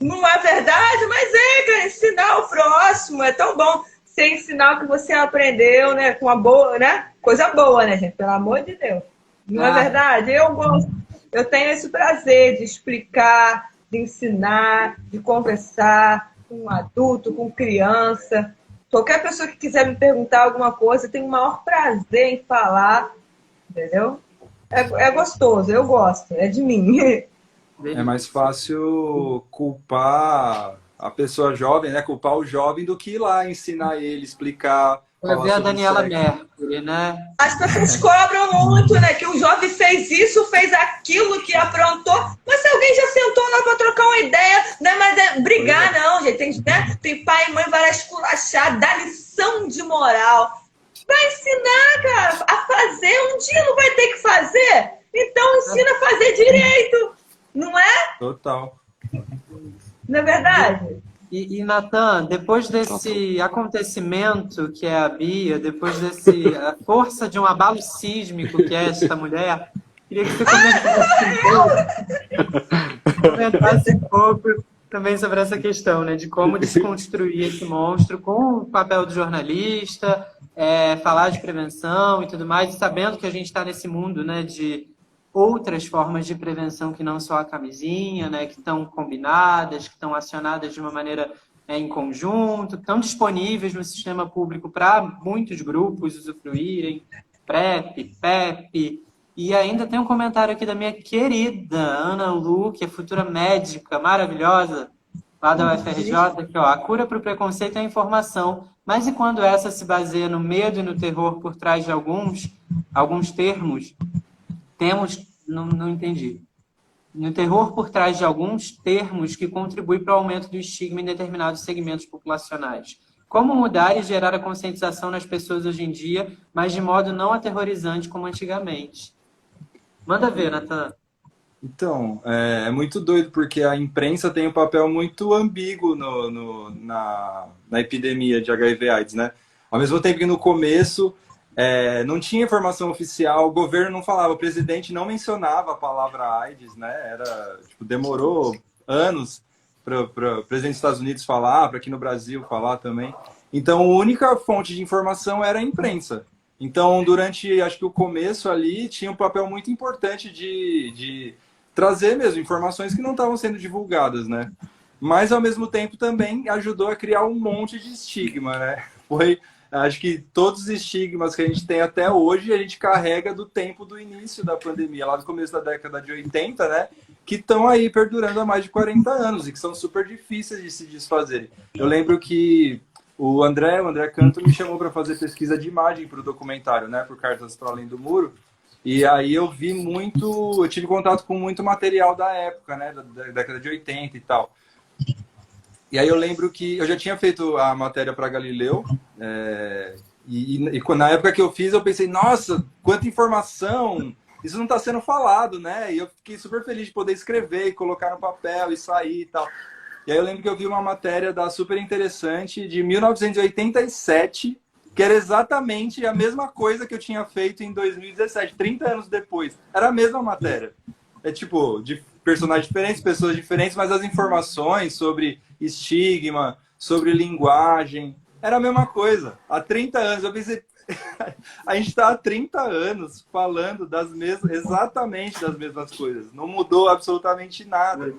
Não é verdade, mas cara, ensinar o próximo é tão bom. Você ensinar o que você aprendeu, né? Com uma boa, né? Coisa boa, né, gente? Pelo amor de Deus. Não é verdade? Eu gosto. Eu tenho esse prazer de explicar, de ensinar, de conversar com adulto, com criança. Qualquer pessoa que quiser me perguntar alguma coisa, eu tenho o maior prazer em falar. Entendeu? É gostoso, eu gosto. É de mim. É mais fácil culpar a pessoa jovem, né? Culpar o jovem do que ir lá ensinar ele, explicar, Vai falar ver a sobre Daniela sexo. Mercury, né? As pessoas cobram muito, né? Que o jovem fez isso, fez aquilo, que aprontou. Mas se alguém já sentou lá para trocar uma ideia, não é mais brigar, não, gente. Tem, né? Tem pai e mãe, vai esculachar, dar lição de moral. Vai ensinar, cara, a fazer. Um dia não vai ter que fazer. Então ensina a fazer direito. Não é? Total. Não é verdade? E Natan, depois desse acontecimento que é a Bia, depois a força de um abalo sísmico que é esta mulher, queria que você comentasse um pouco também sobre essa questão, né, de como desconstruir esse monstro com o papel do jornalista, falar de prevenção e tudo mais, e sabendo que a gente está nesse mundo, né, de outras formas de prevenção que não só a camisinha, né, que estão combinadas, que estão acionadas de uma maneira em conjunto, que estão disponíveis no sistema público para muitos grupos usufruírem, PrEP, PEP. E ainda tem um comentário aqui da minha querida Ana Lu, que é futura médica maravilhosa, lá da UFRJ, que a cura para o preconceito é a informação, mas e quando essa se baseia no medo e no terror por trás de alguns termos, não entendi. No terror por trás de alguns termos que contribuem para o aumento do estigma em determinados segmentos populacionais. Como mudar e gerar a conscientização nas pessoas hoje em dia, mas de modo não aterrorizante como antigamente? Manda ver, Natan. Então, é muito doido, porque a imprensa tem um papel muito ambíguo na epidemia de HIV/AIDS, né? Ao mesmo tempo que no começo não tinha informação oficial, o governo não falava, o presidente não mencionava a palavra AIDS, né? Demorou anos para o presidente dos Estados Unidos falar, para aqui no Brasil falar também. Então, a única fonte de informação era a imprensa. Então, durante, acho que o começo ali, tinha um papel muito importante de trazer mesmo informações que não estavam sendo divulgadas, né? Mas, ao mesmo tempo, também ajudou a criar um monte de estigma, né? Acho que todos os estigmas que a gente tem até hoje, a gente carrega do tempo do início da pandemia, lá do começo da década de 80, né? Que estão aí perdurando há mais de 40 anos e que são super difíceis de se desfazer. Eu lembro que o André Canto me chamou para fazer pesquisa de imagem para o documentário, né? Por Cartas para Além do Muro. E aí eu tive contato com muito material da época, né? Da década de 80 e tal. E aí eu lembro que eu já tinha feito a matéria para Galileu, e na época que eu fiz, eu pensei, nossa, quanta informação, isso não está sendo falado, né? E eu fiquei super feliz de poder escrever, colocar no papel e sair e tal. E aí eu lembro que eu vi uma matéria super interessante de 1987, que era exatamente a mesma coisa que eu tinha feito em 2017, 30 anos depois. Era a mesma matéria. De personagens diferentes, pessoas diferentes, mas as informações sobre estigma, sobre linguagem, era a mesma coisa. Há 30 anos, eu pensei, a gente está há 30 anos falando exatamente das mesmas coisas. Não mudou absolutamente nada.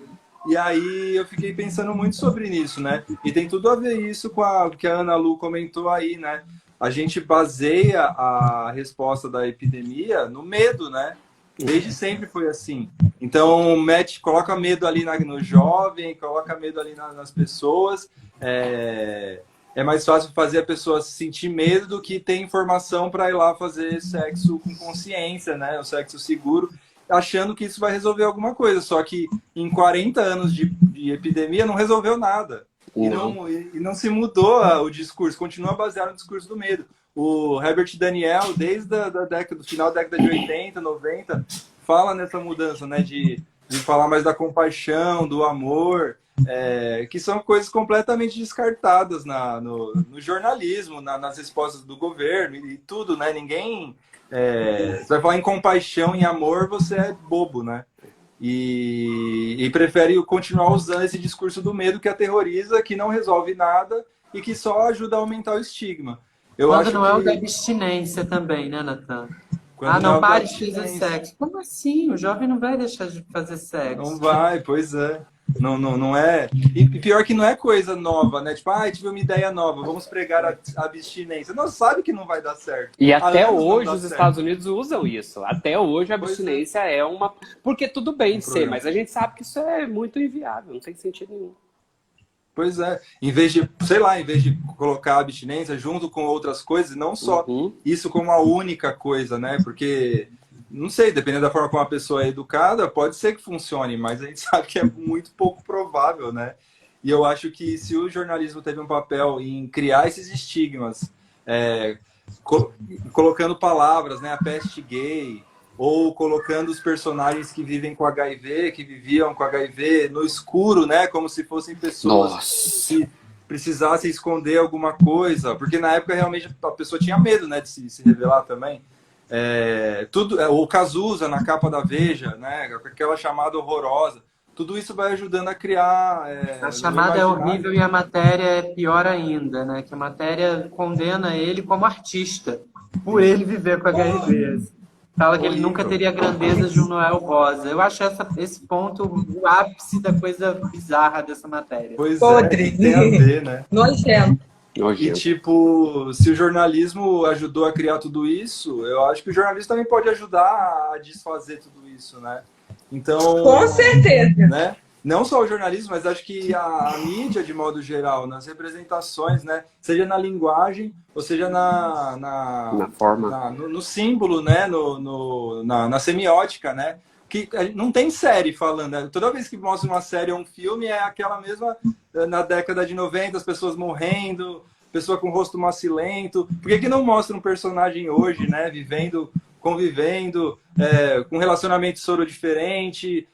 E aí eu fiquei pensando muito sobre isso, né? E tem tudo a ver isso com o que a Ana Lu comentou aí, né? A gente baseia a resposta da epidemia no medo, né? Desde sempre foi assim. Então, coloca medo ali no jovem, coloca medo ali nas pessoas. É mais fácil fazer a pessoa sentir medo do que ter informação para ir lá fazer sexo com consciência, né? O sexo seguro, achando que isso vai resolver alguma coisa. Só que em 40 anos de epidemia não resolveu nada. E não se mudou o discurso, continua baseado no discurso do medo. O Herbert Daniel, desde do final da década de 80, 90, fala nessa mudança, né, de falar mais da compaixão, do amor, que são coisas completamente descartadas no jornalismo, nas respostas do governo e tudo, né? Ninguém... você vai falar em compaixão, em amor, você é bobo, né? E prefere continuar usando esse discurso do medo que aterroriza, que não resolve nada e que só ajuda a aumentar o estigma. Quando não é o da abstinência também, né, Natan? Não pare de fazer sexo. Como assim? O jovem não vai deixar de fazer sexo. Não vai, pois é. Não é. E pior que não é coisa nova, né? Tipo, tive uma ideia nova, vamos pregar a abstinência. Não sabe que não vai dar certo. E até hoje os Estados Unidos usam isso. Até hoje a abstinência é uma... Porque tudo bem ser, mas a gente sabe que isso é muito inviável, não tem sentido nenhum. Pois é. Em vez de, sei lá, em vez de colocar a abstinência junto com outras coisas, não só isso como a única coisa, né? Porque, não sei, dependendo da forma como a pessoa é educada, pode ser que funcione, mas a gente sabe que é muito pouco provável, né? E eu acho que se o jornalismo teve um papel em criar esses estigmas, colocando palavras, né? A peste gay, ou colocando os personagens que vivem com HIV, que viviam com HIV no escuro, né? Como se fossem pessoas que precisassem esconder alguma coisa. Porque na época, realmente, a pessoa tinha medo, né? De se revelar também. O Cazuza, na capa da Veja, né? Aquela chamada horrorosa. Tudo isso vai ajudando a criar... A chamada é horrível e a matéria é pior ainda, né? Que a matéria condena ele como artista, por ele viver com HIV. Fala que ele nunca teria a grandeza de um Noel Rosa. Eu acho esse ponto o ápice da coisa bizarra dessa matéria. Pois Podre. Tem a ver, né? Nojento. E, tipo, se o jornalismo ajudou a criar tudo isso, eu acho que o jornalismo também pode ajudar a desfazer tudo isso, né? Então... Com certeza. Né? Não só o jornalismo, mas acho que a mídia, de modo geral, nas representações, né? Seja na linguagem, ou seja na forma. No símbolo, né? Na semiótica, né? Que não tem série falando, né? Toda vez que mostra uma série ou um filme, é aquela mesma, na década de 90, as pessoas morrendo, pessoa com rosto macilento. Por que não mostra um personagem hoje, né? Convivendo, com relacionamento soro diferente...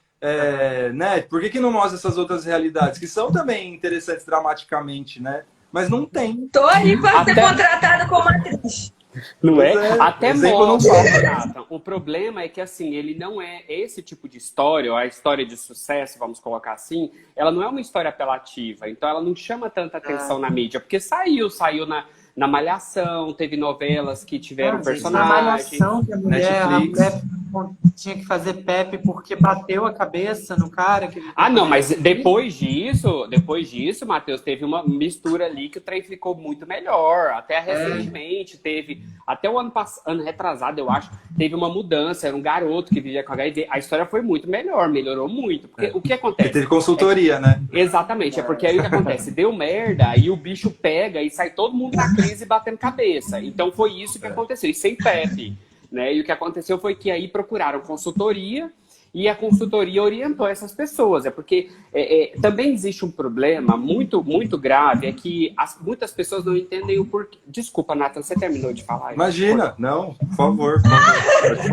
né? Por que não mostra essas outras realidades? Que são também interessantes dramaticamente, né? Mas não tem. Tô aí para ser contratada como atriz. Não é? Até mostra, não Renata. O problema é que, assim, ele não é esse tipo de história, ou a história de sucesso, vamos colocar assim, ela não é uma história apelativa, então ela não chama tanta atenção na mídia, porque saiu na Malhação, teve novelas que tiveram personagens. Na Malhação, que a mulher tinha que fazer Pepe porque bateu a cabeça no cara. Não, mas depois disso, Matheus, teve uma mistura ali que o trem ficou muito melhor. Até recentemente teve, até o ano retrasado, eu acho, teve uma mudança, era um garoto que vivia com HIV. A história foi muito melhor, melhorou muito. Porque o que acontece? E teve consultoria, né? Exatamente, porque aí o que acontece? Deu merda, aí o bicho pega e sai todo mundo da crise batendo cabeça. Então foi isso que aconteceu, e sem Pepe. Né? E o que aconteceu foi que aí procuraram consultoria e a consultoria orientou essas pessoas. Porque também existe um problema muito, muito grave, é que muitas pessoas não entendem o porquê. Desculpa, Nathan, você terminou de falar? Imagina, não, por favor.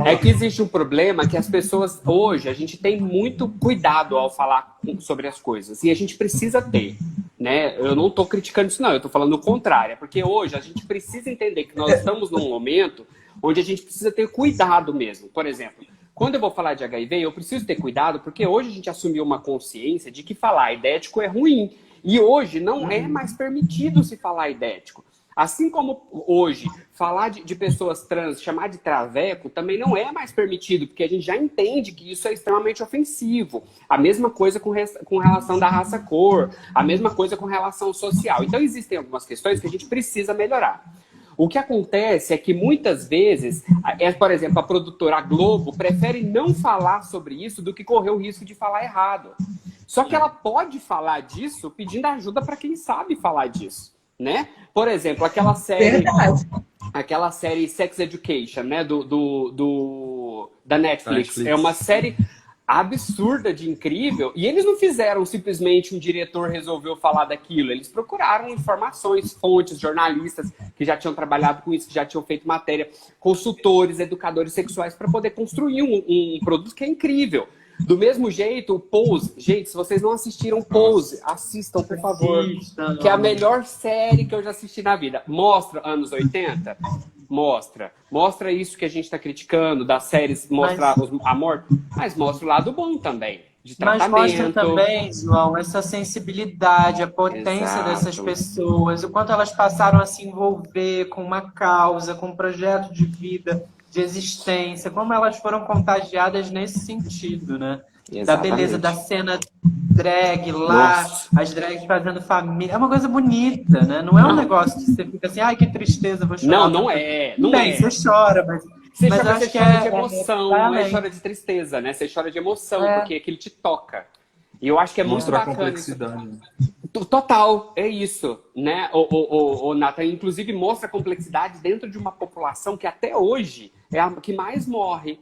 É que existe um problema que as pessoas, hoje, a gente tem muito cuidado ao falar sobre as coisas. E a gente precisa ter. Né? Eu não estou criticando isso, não. Eu estou falando o contrário. Porque hoje a gente precisa entender que nós estamos num momento onde a gente precisa ter cuidado mesmo. Por exemplo, quando eu vou falar de HIV, eu preciso ter cuidado porque hoje a gente assumiu uma consciência de que falar idético é ruim. E hoje não é mais permitido se falar idético. Assim como hoje, falar de pessoas trans, chamar de traveco, também não é mais permitido, porque a gente já entende que isso é extremamente ofensivo. A mesma coisa com relação da raça-cor, a mesma coisa com relação social. Então existem algumas questões que a gente precisa melhorar. O que acontece é que muitas vezes, por exemplo, a produtora a Globo prefere não falar sobre isso do que correr o risco de falar errado. Só que ela pode falar disso pedindo ajuda para quem sabe falar disso, né? Por exemplo, aquela série Sex Education, né, da Netflix. É uma série absurda de incrível, e eles não fizeram simplesmente um diretor resolveu falar daquilo, eles procuraram informações, fontes, jornalistas que já tinham trabalhado com isso, que já tinham feito matéria, consultores, educadores sexuais, para poder construir um produto que é incrível. Do mesmo jeito, o Pose, gente, se vocês não assistiram Pose, assistam, por favor, que é a melhor série que eu já assisti na vida. Mostra anos 80? Mostra isso que a gente está criticando, das séries, mostra a morte, mas mostra o lado bom também, de tratamento. Mas mostra também, João, essa sensibilidade, a potência dessas pessoas, o quanto elas passaram a se envolver com uma causa, com um projeto de vida, de existência, como elas foram contagiadas nesse sentido, né? Exatamente. Da beleza da cena drag lá, as drags fazendo família. É uma coisa bonita, né? Não é um negócio que você fica assim, ai, que tristeza, vou chorar. Não é. Você chora, mas você chora de emoção, não é chora de tristeza, né? Você chora de emoção, porque aquilo te toca. E eu acho que é muito Mostrar a bacana isso. complexidade. Total, é isso, né, o Nathan? Inclusive mostra a complexidade dentro de uma população que até hoje é a que mais morre,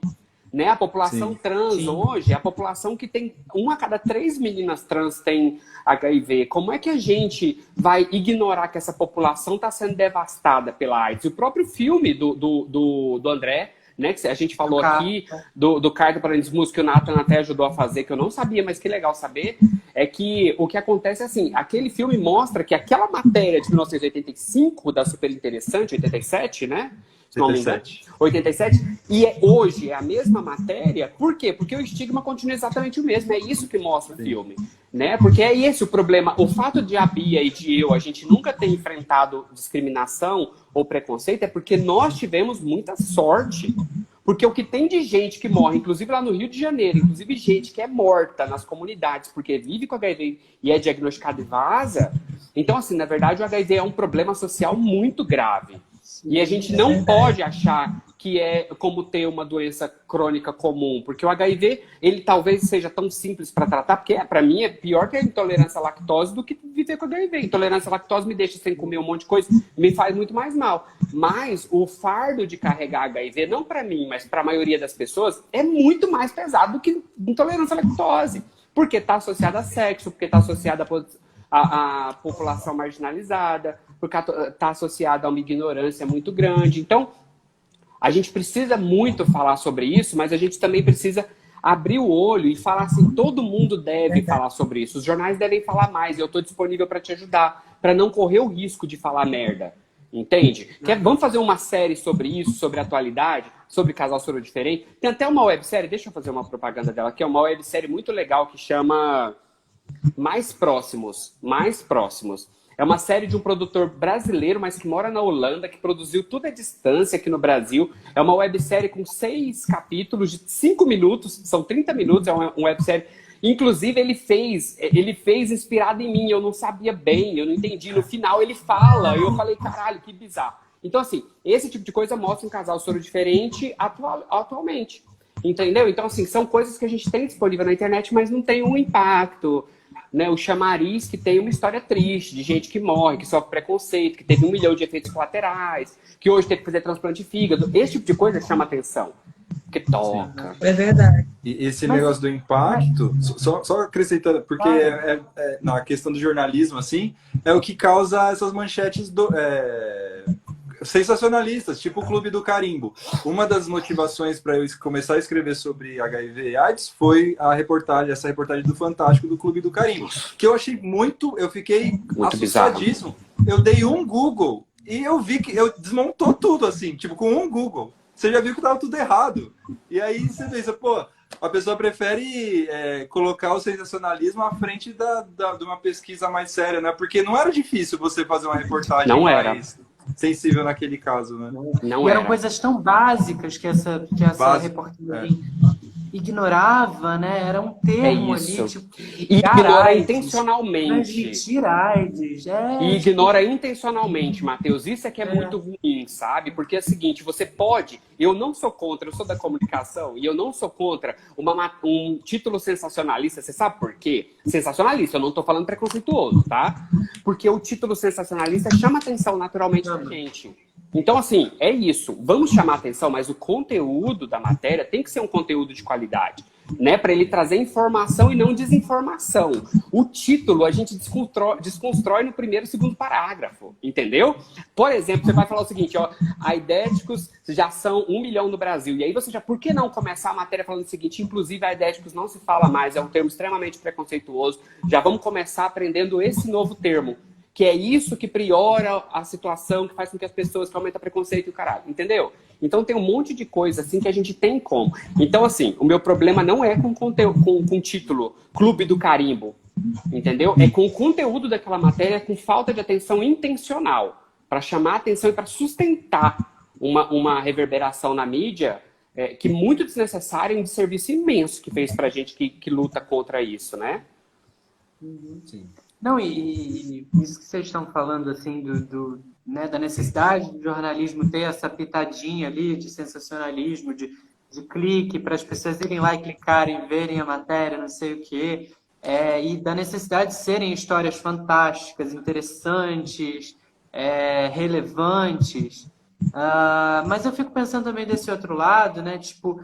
né? A população Sim. trans Sim. hoje é a população que tem 1 a cada 3 meninas trans tem HIV. Como é que a gente vai ignorar que essa população está sendo devastada pela AIDS? O próprio filme do André, né, que a gente falou aqui, do Carta para Desmus, que o Nathan até ajudou a fazer, que eu não sabia, mas que legal saber, é que o que acontece é assim, aquele filme mostra que aquela matéria de 1985, da Super Interessante, 87, né? 87. E hoje é a mesma matéria. Por quê? Porque o estigma continua exatamente o mesmo. É isso que mostra o filme, né? Porque é esse o problema. O fato de a Bia e de a gente nunca ter enfrentado discriminação ou preconceito é porque nós tivemos muita sorte. Porque o que tem de gente que morre, inclusive lá no Rio de Janeiro, inclusive gente que é morta nas comunidades porque vive com HIV e é diagnosticado e vaza. Então, assim, na verdade, o HIV é um problema social muito grave. E a gente não pode achar que é como ter uma doença crônica comum, porque o HIV, ele talvez seja tão simples para tratar, porque para mim é pior que a intolerância à lactose do que viver com HIV. Intolerância à lactose me deixa sem comer um monte de coisa, me faz muito mais mal. Mas o fardo de carregar HIV, não para mim, mas para a maioria das pessoas, é muito mais pesado do que intolerância à lactose, porque está associada a sexo, porque está associada a população marginalizada, porque está associada a uma ignorância muito grande. Então, a gente precisa muito falar sobre isso, mas a gente também precisa abrir o olho e falar assim, todo mundo deve falar sobre isso. Os jornais devem falar mais, e eu estou disponível para te ajudar, para não correr o risco de falar merda. Entende? Vamos fazer uma série sobre isso, sobre atualidade, sobre casal soro diferente. Tem até uma websérie, deixa eu fazer uma propaganda dela aqui, é uma websérie muito legal que chama Mais Próximos. É uma série de um produtor brasileiro, mas que mora na Holanda, que produziu tudo à distância aqui no Brasil. É uma websérie com 6 capítulos de 5 minutos, são 30 minutos, é uma websérie. Inclusive, ele fez inspirado em mim, eu não sabia bem, eu não entendi. No final, ele fala, e eu falei, caralho, que bizarro. Então, assim, esse tipo de coisa mostra um casal soro diferente atualmente. Entendeu? Então, assim, são coisas que a gente tem disponível na internet, mas não tem um impacto. Né, o chamariz que tem uma história triste, de gente que morre, que sofre preconceito, que teve 1 milhão de efeitos colaterais, que hoje teve que fazer transplante de fígado. Esse tipo de coisa chama atenção. Que toca. É verdade. E esse negócio do impacto, só acrescentando, porque na questão do jornalismo, assim, é o que causa essas manchetes sensacionalistas, tipo o Clube do Carimbo. Uma das motivações para eu começar a escrever sobre HIV e AIDS foi essa reportagem do Fantástico do Clube do Carimbo, que eu achei eu fiquei muito assustadíssimo. Eu dei um Google e eu vi que desmontou tudo, assim, tipo, com um Google. Você já viu que tava tudo errado. E aí você pensa, pô, a pessoa prefere colocar o sensacionalismo à frente de uma pesquisa mais séria, né? Porque não era difícil você fazer uma reportagem mais sensível naquele caso, né? E eram coisas tão básicas que essa reportagem ignorava, né? Era um termo ali, tipo... E ignora intencionalmente. Transmitir AIDS. E ignora intencionalmente, Matheus. Isso é que é muito ruim, sabe? Porque é o seguinte, você pode... Eu não sou contra, eu sou da comunicação, e eu não sou contra um título sensacionalista. Você sabe por quê? Sensacionalista, eu não tô falando preconceituoso, tá? Porque o título sensacionalista chama atenção naturalmente da gente. Então, assim, é isso. Vamos chamar atenção, mas o conteúdo da matéria tem que ser um conteúdo de qualidade, né? Para ele trazer informação e não desinformação. O título a gente desconstrói no primeiro e segundo parágrafo, entendeu? Por exemplo, você vai falar o seguinte, ó, aidéticos já são 1 milhão no Brasil. E aí você já, por que não começar a matéria falando o seguinte, inclusive aidéticos não se fala mais, é um termo extremamente preconceituoso. Já vamos começar aprendendo esse novo termo. Que é isso que priora a situação, que faz com que as pessoas, que aumenta preconceito e o caralho, entendeu? Então tem um monte de coisa assim que a gente tem como. Então, assim, o meu problema não é com o título Clube do Carimbo, entendeu? É com o conteúdo daquela matéria, com falta de atenção intencional, para chamar a atenção e para sustentar uma reverberação na mídia que muito desnecessária e um serviço imenso que fez pra gente que luta contra isso, né? Sim. Não, e isso que vocês estão falando, assim, né, da necessidade do jornalismo ter essa pitadinha ali de sensacionalismo, de clique, para as pessoas irem lá e clicarem, verem a matéria, não sei o quê. e da necessidade de serem histórias fantásticas, interessantes, relevantes. Mas eu fico pensando também desse outro lado, né? Tipo,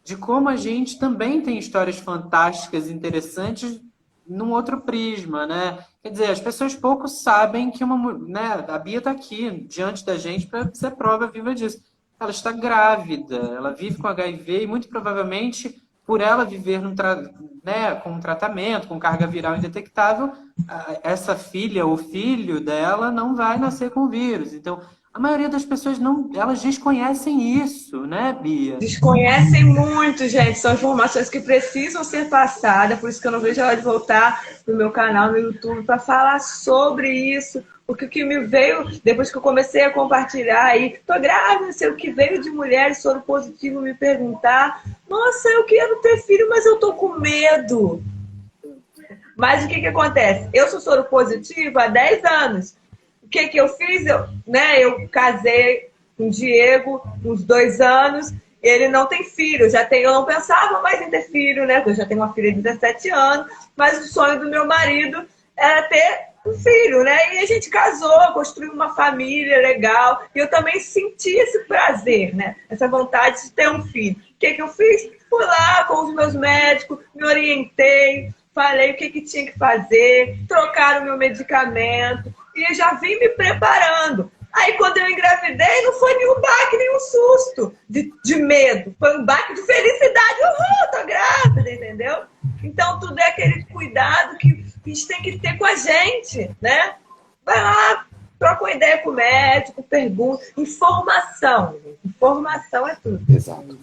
de como a gente também tem histórias fantásticas, interessantes, num outro prisma, né? Quer dizer, as pessoas pouco sabem que né, a Bia está aqui, diante da gente, para ser prova viva disso. Ela está grávida, ela vive com HIV e muito provavelmente, por ela viver né, com um tratamento, com carga viral indetectável, essa filha ou filho dela não vai nascer com o vírus. Então, a maioria das pessoas elas desconhecem isso, né, Bia? Desconhecem muito, gente. São informações que precisam ser passadas, por isso que eu não vejo a hora de voltar no meu canal no YouTube para falar sobre isso. Porque o que me veio, depois que eu comecei a compartilhar aí, tô grávida, não sei o que veio de mulheres soro positivo me perguntar, nossa, eu quero ter filho, mas eu tô com medo. Mas o que acontece? Eu sou soro positivo há 10 anos. O que eu fiz? Eu casei com o Diego uns 2 anos, ele não tem filho, eu não pensava mais em ter filho, né? Porque eu já tenho uma filha de 17 anos, mas o sonho do meu marido era ter um filho, né? E a gente casou, construiu uma família legal, e eu também senti esse prazer, né? Essa vontade de ter um filho. O que eu fiz? Fui lá com os meus médicos, me orientei, falei o que tinha que fazer, trocaram o meu medicamento, e eu já vim me preparando. Aí, quando eu engravidei, não foi nenhum baque, nenhum susto de medo. Foi um baque de felicidade. Uhul, tô grávida, entendeu? Então, tudo é aquele cuidado que a gente tem que ter com a gente, né? Vai lá, troca uma ideia com o médico, pergunta. Informação, gente. Informação é tudo. Exato.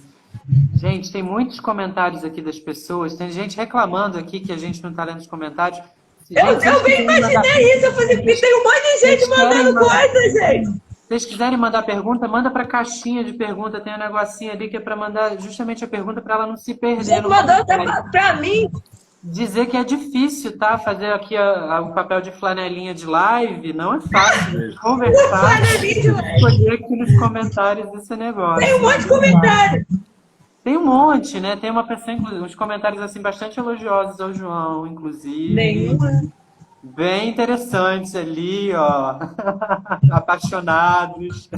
Gente, tem muitos comentários aqui das pessoas. Tem gente reclamando aqui que a gente não está lendo os comentários. Eu bem imaginei isso. Eu falei, tem um monte de gente mandando coisa, gente. Se vocês quiserem mandar pergunta, manda para a caixinha de pergunta. Tem um negocinho ali que é para mandar justamente a pergunta para ela não se perder. Você mandou para mim. Dizer que é difícil, tá? Fazer aqui o papel de flanelinha de live não é fácil. Conversar, escolher aqui nos comentários esse negócio. Tem um monte de comentário. Tem um monte, né? Tem uma pessoa, uns comentários assim bastante elogiosos ao João, inclusive. Nenhuma. Bem interessantes ali, ó. Apaixonados.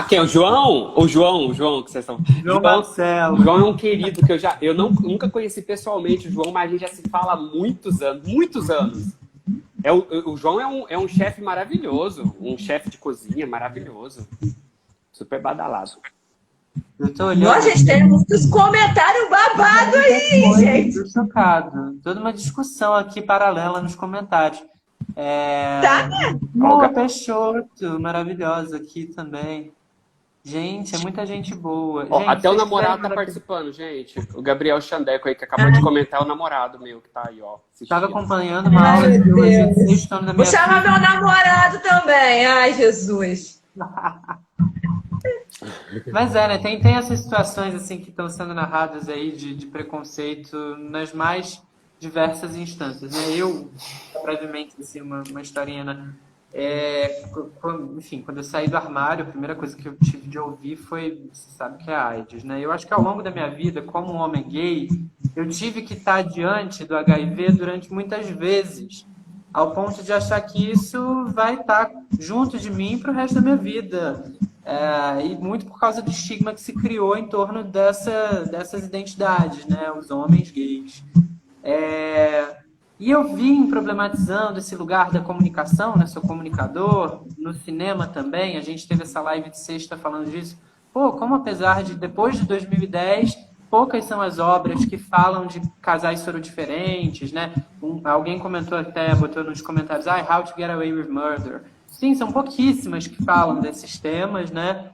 Quem é o João? O João que vocês estão... João Marcelo. O João é um querido que eu nunca conheci pessoalmente o João, mas a gente já se fala há muitos anos. O João é um chefe maravilhoso, um chefe de cozinha maravilhoso. Super badalado. Eu tô olhando. Nós, gente, tem muitos comentários babados aí, gente. Tô chocado. Toda uma discussão aqui paralela nos comentários. Tá? Olga Peixoto, maravilhosa aqui também. Gente, é muita gente boa. Gente, até o namorado tá participando, gente. O Gabriel Xandeco aí, que acabou de comentar, é o namorado meu que tá aí, ó. Estava acompanhando uma aula de biologia de sexto ano da minha Vou chamar meu namorado também. Ai, Jesus. Mas né? Tem essas situações assim que estão sendo narradas aí de preconceito nas mais diversas instâncias, né? Eu, brevemente, assim, uma historinha, né? Enfim, quando eu saí do armário, a primeira coisa que eu tive de ouvir foi, você sabe que é a AIDS, né? Eu acho que ao longo da minha vida, como um homem gay, eu tive que estar diante do HIV durante muitas vezes, ao ponto de achar que isso vai estar junto de mim para o resto da minha vida. E muito por causa do estigma que se criou em torno dessas identidades, né? Os homens gays. E eu vim problematizando esse lugar da comunicação, né? Sou comunicador, no cinema também, a gente teve essa live de sexta falando disso. Pô, como apesar de, depois de 2010, poucas são as obras que falam de casais sorodiferentes, né? Alguém comentou até, botou nos comentários, How to Get Away with Murder. Sim, são pouquíssimas que falam desses temas, né?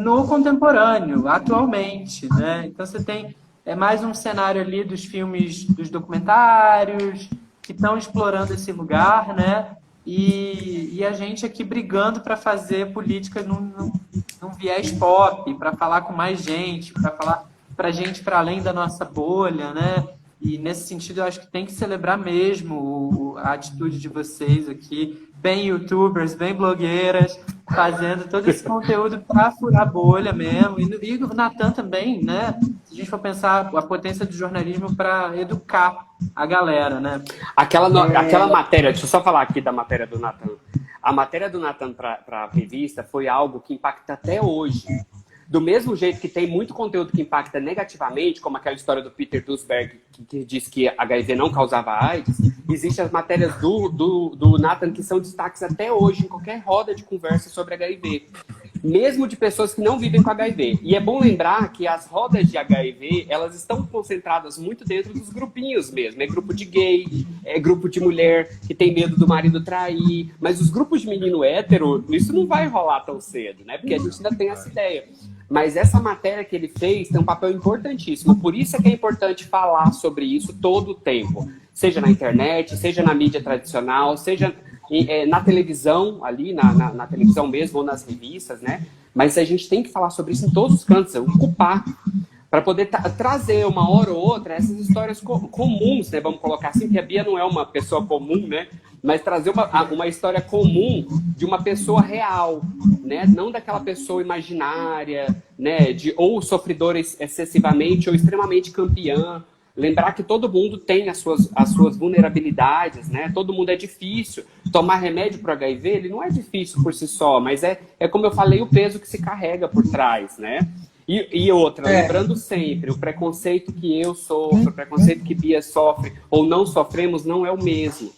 No contemporâneo, atualmente, né? Então você tem mais um cenário ali dos filmes, dos documentários, que estão explorando esse lugar, né? E a gente aqui brigando para fazer política num viés pop, para falar com mais gente, para falar para gente para além da nossa bolha, né? E nesse sentido eu acho que tem que celebrar mesmo a atitude de vocês aqui, bem youtubers, bem blogueiras, fazendo todo esse conteúdo para furar a bolha mesmo. E o Natan também, né? Se a gente for pensar a potência do jornalismo para educar a galera, né? Aquela matéria, deixa eu só falar aqui da matéria do Natan. A matéria do Natan para a revista foi algo que impacta até hoje. Do mesmo jeito que tem muito conteúdo que impacta negativamente, como aquela história do Peter Duisberg, que diz que HIV não causava AIDS, existem as matérias do Natan que são destaques até hoje em qualquer roda de conversa sobre HIV. Mesmo de pessoas que não vivem com HIV. E é bom lembrar que as rodas de HIV, elas estão concentradas muito dentro dos grupinhos mesmo. É grupo de gay, é grupo de mulher que tem medo do marido trair. Mas os grupos de menino hétero, isso não vai rolar tão cedo, né? Porque a gente ainda tem essa ideia. Mas essa matéria que ele fez tem um papel importantíssimo. Por isso é que é importante falar sobre isso todo o tempo. Seja na internet, seja na mídia tradicional, seja na televisão, ali, na televisão mesmo, ou nas revistas, né? Mas a gente tem que falar sobre isso em todos os cantos, ocupar, para poder trazer uma hora ou outra essas histórias comuns, né? Vamos colocar assim, que a Bia não é uma pessoa comum, né? Mas trazer uma história comum de uma pessoa real, né? Não daquela pessoa imaginária, né? Ou sofredora excessivamente ou extremamente campeã. Lembrar que todo mundo tem as suas vulnerabilidades, né? Todo mundo é difícil. Tomar remédio para o HIV, ele não é difícil por si só, mas é como eu falei, o peso que se carrega por trás, né? E outra, lembrando sempre, o preconceito que eu sofro, o preconceito que Bia sofre ou não sofremos não é o mesmo.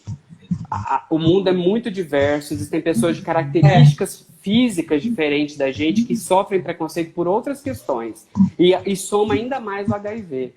O mundo é muito diverso, existem pessoas de características físicas diferentes da gente que sofrem preconceito por outras questões. E soma ainda mais o HIV.